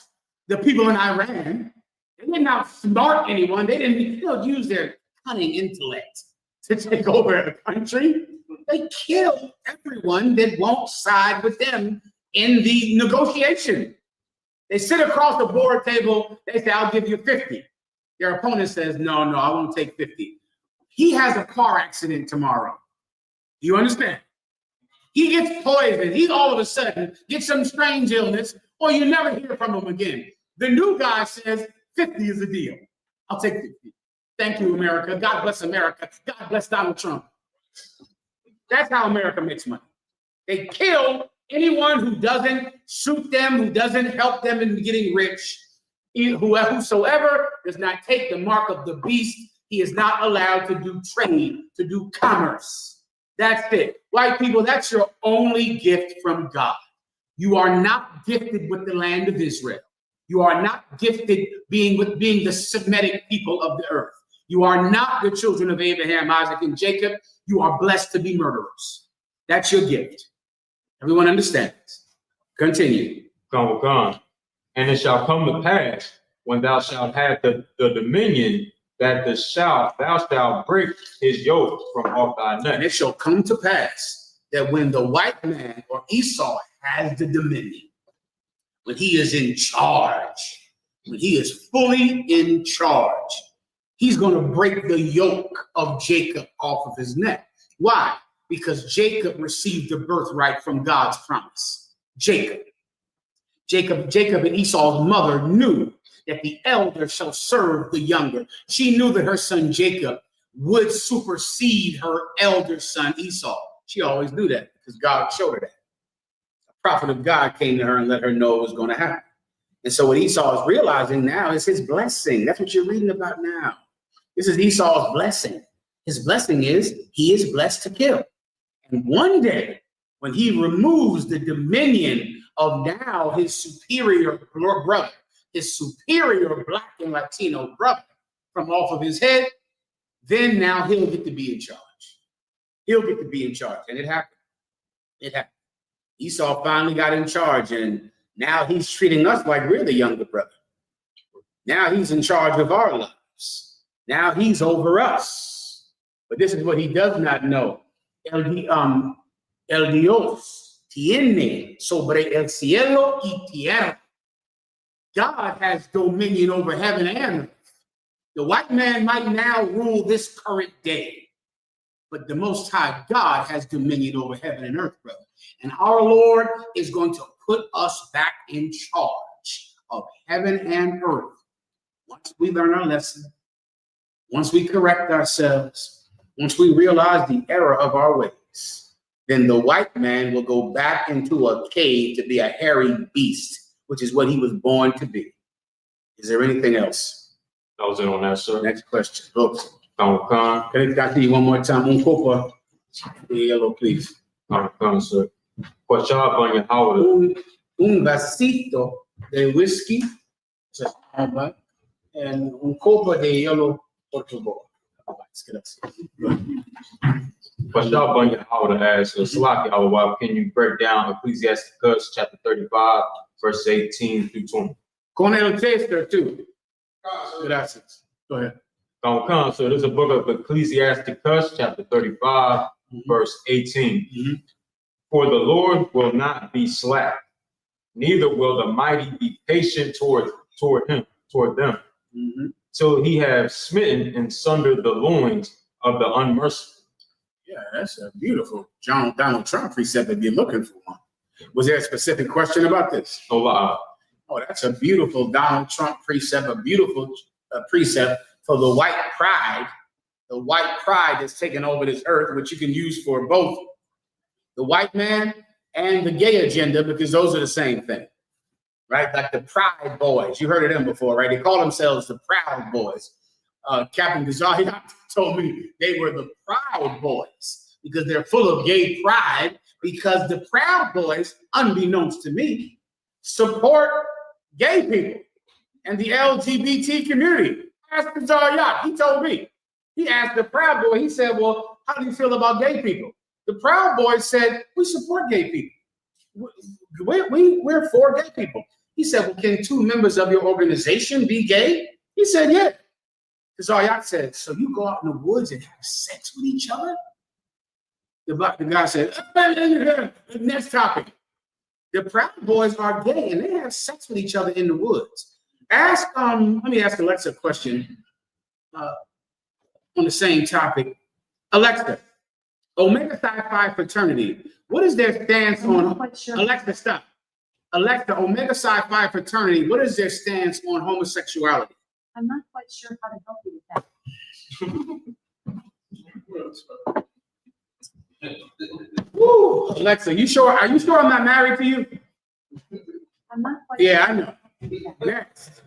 [SPEAKER 4] the people in Iran. They didn't outsmart anyone. They didn't use their cunning intellect to take over a country. They kill everyone that won't side with them in the negotiation. They sit across the board table. They say, I'll give you 50. Their opponent says, no, I won't take 50. He has a car accident tomorrow. Do you understand? He gets poisoned. He all of a sudden gets some strange illness, or you never hear from him again. The new guy says 50 is the deal. I'll take 50. Thank you, America. God bless America. God bless Donald Trump. That's how America makes money. They kill anyone who doesn't suit them, who doesn't help them in getting rich. Whosoever does not take the mark of the beast, he is not allowed to do trade, to do commerce. That's it. White people, that's your only gift from God. You are not gifted with the land of Israel. You are not gifted being the Semitic people of the earth. You are not the children of Abraham, Isaac, and Jacob. You are blessed to be murderers. That's your gift. Everyone understands. Continue.
[SPEAKER 1] Gone. And it shall come to pass when thou shalt have the dominion that thou shalt break his yoke from off thy
[SPEAKER 4] And
[SPEAKER 1] neck.
[SPEAKER 4] it shall come to pass that when the white man or Esau has the dominion, when he is in charge, when he is fully in charge, he's going to break the yoke of Jacob off of his neck. Why? Because Jacob received the birthright from God's promise. Jacob and Esau's mother knew that the elder shall serve the younger. She knew that her son Jacob would supersede her elder son Esau. She always knew that because God showed her that. A prophet of God came to her and let her know it was going to happen. And so what Esau is realizing now is his blessing. That's what you're reading about now. This is Esau's blessing. His blessing is he is blessed to kill. And one day, when he removes the dominion of now his superior brother, his superior Black and Latino brother from off of his head, then now he'll get to be in charge. He'll get to be in charge. And it happened. It happened. Esau finally got in charge, and now he's treating us like we're the younger brother. Now he's in charge of our lives. Now he's over us. But this is what he does not know. El Dios tiene sobre el cielo y tierra. God has dominion over heaven and earth. The white man might now rule this current day, but the Most High God has dominion over heaven and earth, brother. And our Lord is going to put us back in charge of heaven and earth. Once we learn our lesson, once we correct ourselves, once we realize the error of our ways, then the white man will go back into a cave to be a hairy beast, which is what he was born to be. Is there anything else?
[SPEAKER 1] I was in on that, sir.
[SPEAKER 4] Next question. Oops.
[SPEAKER 1] Gone.
[SPEAKER 4] Can I see you one more time? Un copa de yellow, please.
[SPEAKER 1] Gone, sir. Kwashab on your Howard.
[SPEAKER 4] Un vasito de whiskey, and un copa de yellow Portugal.
[SPEAKER 1] Kwashab on your Howard asks, Salaki Alawab, can you break down Ecclesiasticus chapter 35, verses 18 through 20?
[SPEAKER 4] Con el taster too. Gracias. Go ahead.
[SPEAKER 1] Gone. So there's a book of Ecclesiasticus chapter 35, verse 18.
[SPEAKER 4] Mm-hmm.
[SPEAKER 1] For the Lord will not be slack, neither will the mighty be patient toward them,
[SPEAKER 4] Mm-hmm.
[SPEAKER 1] till he have smitten and sundered the loins of the unmerciful.
[SPEAKER 4] Yeah, that's a beautiful Donald Trump precept if you're looking for one. Was there a specific question about this?
[SPEAKER 1] Oh,
[SPEAKER 4] Oh, that's a beautiful Donald Trump precept, a beautiful precept for the white pride that's taken over this earth, which you can use for both the white man and the gay agenda, because those are the same thing, right? Like the Pride Boys. You heard of them before, right? They call themselves the Proud Boys. Captain Ghazali told me they were the Proud Boys because they're full of gay pride, because the Proud Boys, unbeknownst to me, support gay people and the LGBT community. Ask Ghazali, he told me. He asked the Proud Boy, he said, well, how do you feel about gay people? The Proud Boys said, we support gay people. We're for gay people. He said, well, can two members of your organization be gay? He said, yeah. Zayat said, so you go out in the woods and have sex with each other? The guy said, next topic. The Proud Boys are gay and they have sex with each other in the woods. Let me ask Alexa a question on the same topic. Alexa, Omega Psi Phi fraternity, what is their stance
[SPEAKER 6] I'm
[SPEAKER 4] on?
[SPEAKER 6] not quite sure.
[SPEAKER 4] Alexa, stop. Alexa, Omega Psi Phi fraternity, what is their stance on homosexuality?
[SPEAKER 6] I'm not quite sure how to help you with that.
[SPEAKER 4] Woo. Alexa, are you sure I'm not married to you?
[SPEAKER 6] I'm not quite
[SPEAKER 4] Yeah,
[SPEAKER 6] sure.
[SPEAKER 4] I know. Next.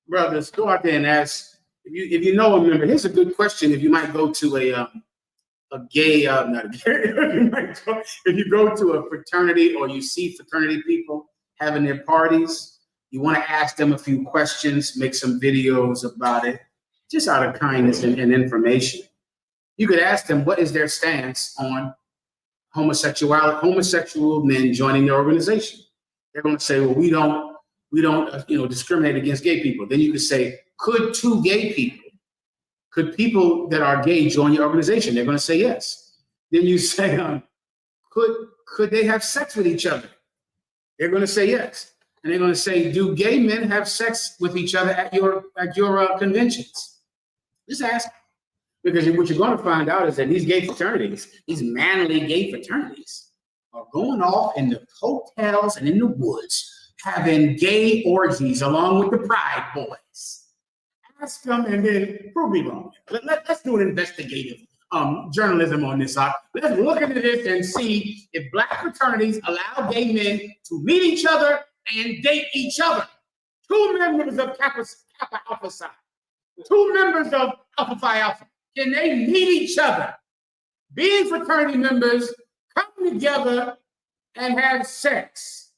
[SPEAKER 4] Brothers, go out there and ask. If you know a member, here's a good question. If you might go to a gay, not a gay, if you go to a fraternity or you see fraternity people having their parties, You want to ask them a few questions, make some videos about it, just out of kindness and information. You could ask them, what is their stance on homosexual men joining their organization? They're going to say, well, we don't discriminate against gay people. Then you could say, could people that are gay join your organization? They're going to say yes. Then you say, could they have sex with each other? They're going to say yes. And they're going to say, do gay men have sex with each other at your conventions? Just ask. Because what you're going to find out is that these gay fraternities, these manly gay fraternities, are going off in the hotels and in the woods, having gay orgies along with the Pride Boys. Ask them and then prove me wrong. Let's do an investigative journalism on this. Let's look into this and see if black fraternities allow gay men to meet each other and date each other. 2 members of Kappa Alpha Psi, 2 members of Alpha Phi Alpha. Can they meet each other? Being fraternity members, come together and have sex.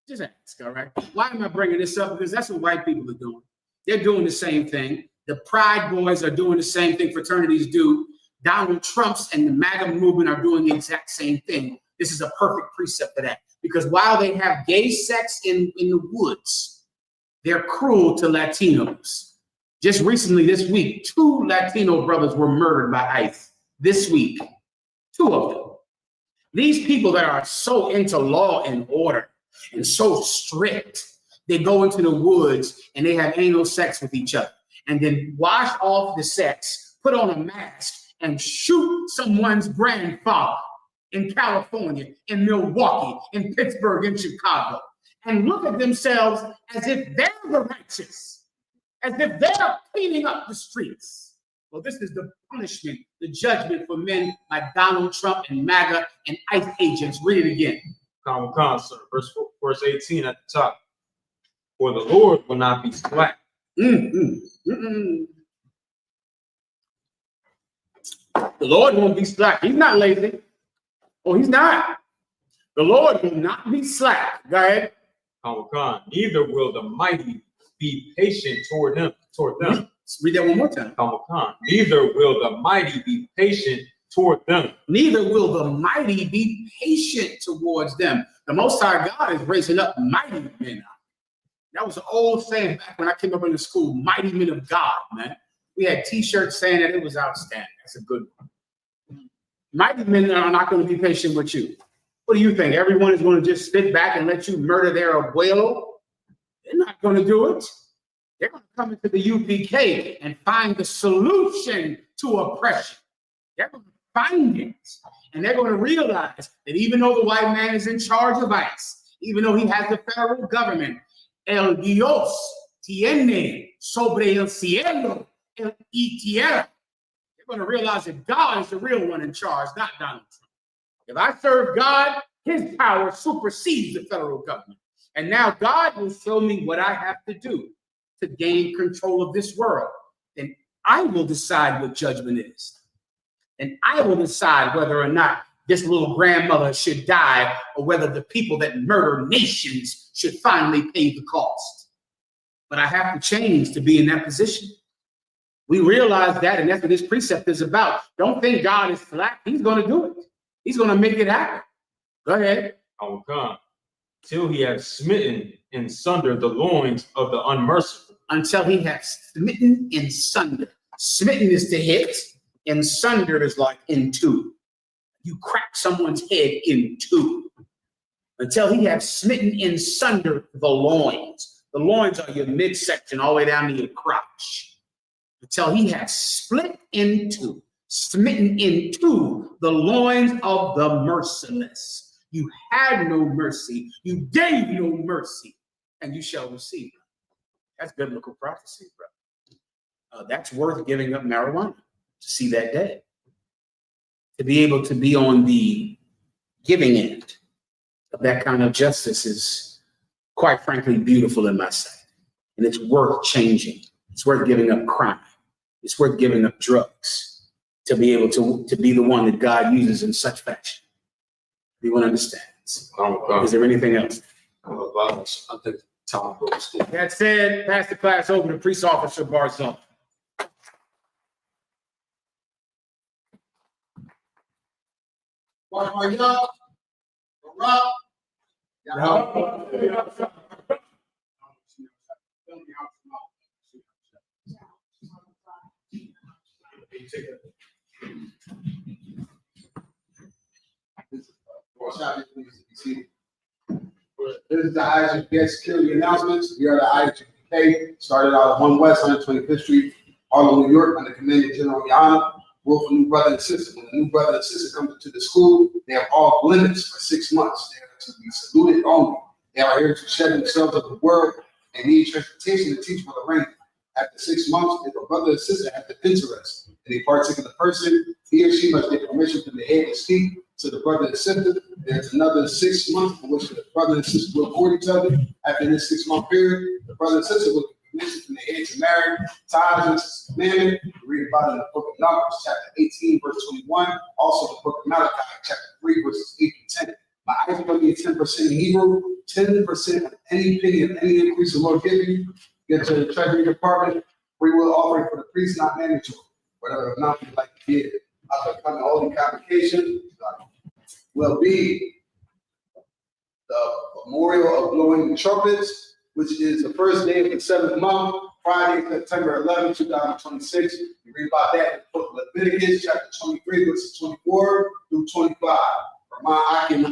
[SPEAKER 4] Just ask, all right? Why am I bringing this up? Because that's what white people are doing. They're doing the same thing. The Pride Boys are doing the same thing fraternities do. Donald Trump's and the MAGA movement are doing the exact same thing. This is a perfect precept for that. Because while they have gay sex in the woods, they're cruel to Latinos. Just recently, this week, 2 Latino brothers were murdered by ICE. This week, 2 of them. These people that are so into law and order and so strict, they go into the woods and they have anal sex with each other and then wash off the sex, put on a mask, and shoot someone's grandfather in California, in Milwaukee, in Pittsburgh, in Chicago, and look at themselves as if they're the righteous. As if they're cleaning up the streets. Well, this is the punishment, the judgment for men like Donald Trump and MAGA and ICE agents. Read it again.
[SPEAKER 1] Sir. Verse 18 at the top. For the Lord will not be slack.
[SPEAKER 4] The Lord won't be slack. He's not lazy. Oh, he's not. The Lord will not be slack. Go ahead.
[SPEAKER 1] Neither will the mighty be patient toward them.
[SPEAKER 4] Let's read that one more time.
[SPEAKER 1] Neither will the mighty be patient toward them.
[SPEAKER 4] Neither will the mighty be patient towards them. The Most High God is raising up mighty men. That was an old saying back when I came up in the school, mighty men of God, man. We had t-shirts saying that. It was outstanding. That's a good one. Mighty men are not going to be patient with you. What do you think? Everyone is going to just sit back and let you murder their abuelo? They're not going to do it. They're going to come into the U.P.K. and find the solution to oppression. They're going to find it. And they're going to realize that even though the white man is in charge of ICE, even though he has the federal government, el Dios tiene sobre el cielo y tierra. They're going to realize that God is the real one in charge, not Donald Trump. If I serve God, his power supersedes the federal government. And now God will show me what I have to do to gain control of this world. And I will decide what judgment is. And I will decide whether or not this little grandmother should die or whether the people that murder nations should finally pay the cost. But I have to change to be in that position. We realize that, and that's what this precept is about. Don't think God is slack. He's going to do it. He's going to make it happen. Go ahead.
[SPEAKER 1] Till he has smitten in sunder the loins of the unmerciful.
[SPEAKER 4] Until he has smitten in sunder. Smitten is to hit, and sunder is like in two. You crack someone's head in two. Until he has smitten in sunder the loins. The loins are your midsection all the way down to your crotch. Until he has split into, smitten into the loins of the merciless. You had no mercy, you gave no mercy, and you shall receive it. That's biblical prophecy, bro. That's worth giving up marijuana to see that day. To be able to be on the giving end of that kind of justice is, quite frankly, beautiful in my sight. And it's worth changing. It's worth giving up crime. It's worth giving up drugs to be able to be the one that God uses in such fashion. Everyone understands. Is there anything else?
[SPEAKER 7] I think
[SPEAKER 4] That said, pass the class over to Police Officer Barzon.
[SPEAKER 2] This is the I.S.U.P.K security announcements. We are the I.S.U.P.K, started out at 1 West 125th Street, Harlem, New York, under Commander General YAHANNA. We're for new brother and sister. When a new brother and sister come to the school, they have off limits for 6 months. They are to be saluted only. They are here to shed themselves of the world and need transportation to teach for the rank. After 6 months, if a brother or sister has an interest in a particular person, he or she must get permission from the head to speak to the brother and sister. There's another 6 months in which the brother and sister will court each other. After this 6-month period, the brother and sister will get permission from the head to marry. Ties and commandment. Read about it in the book of Numbers, chapter 18, verse 21. Also the book of Malachi, chapter 3, verses 8 to 10. My eyes are going to be 10% in Hebrew, 10% of any penny of any increase the Lord give you. Get to the Treasury Department. We will offer for the priest, not mandatory. Whatever amount you'd like to give. After coming holy convocation will be the memorial of blowing the trumpets, which is the first day of the 7th month, Friday, September 11, 2026. You read about that in the book of Leviticus, chapter 23, verses 24 through 25. I can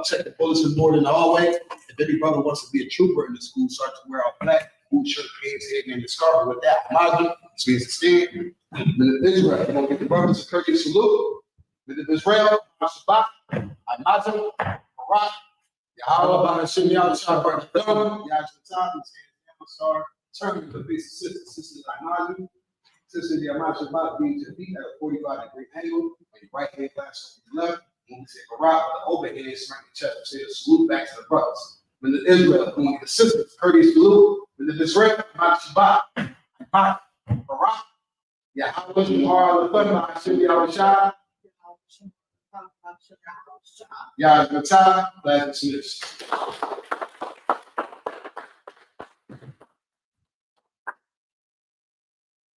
[SPEAKER 2] check the bulletin board in the hallway. If any brother wants to be a trooper in the school, start to wear all black, boot, shirt, pants, head, and the scarf with that. Imagine, this means to stand. With Israel, you're going to get the brothers a courteous salute. With Israel, I.S.U.P.K, Imagine, Barak, Yahweh, Bahashim, Yahweh, Barak, Yahweh, turn to the face of sisters, Imagine. Sister Yahweh being to feet at a 45-degree angle, on your right hand flash on your left. When we say Barak, the overhand strength the chest, we say the salute back to the brothers. When the Israel, when the sisters, courteous salute. When the Israel, I.S.U.P.K, Barak, Yahweh, Yahweh, Yahweh,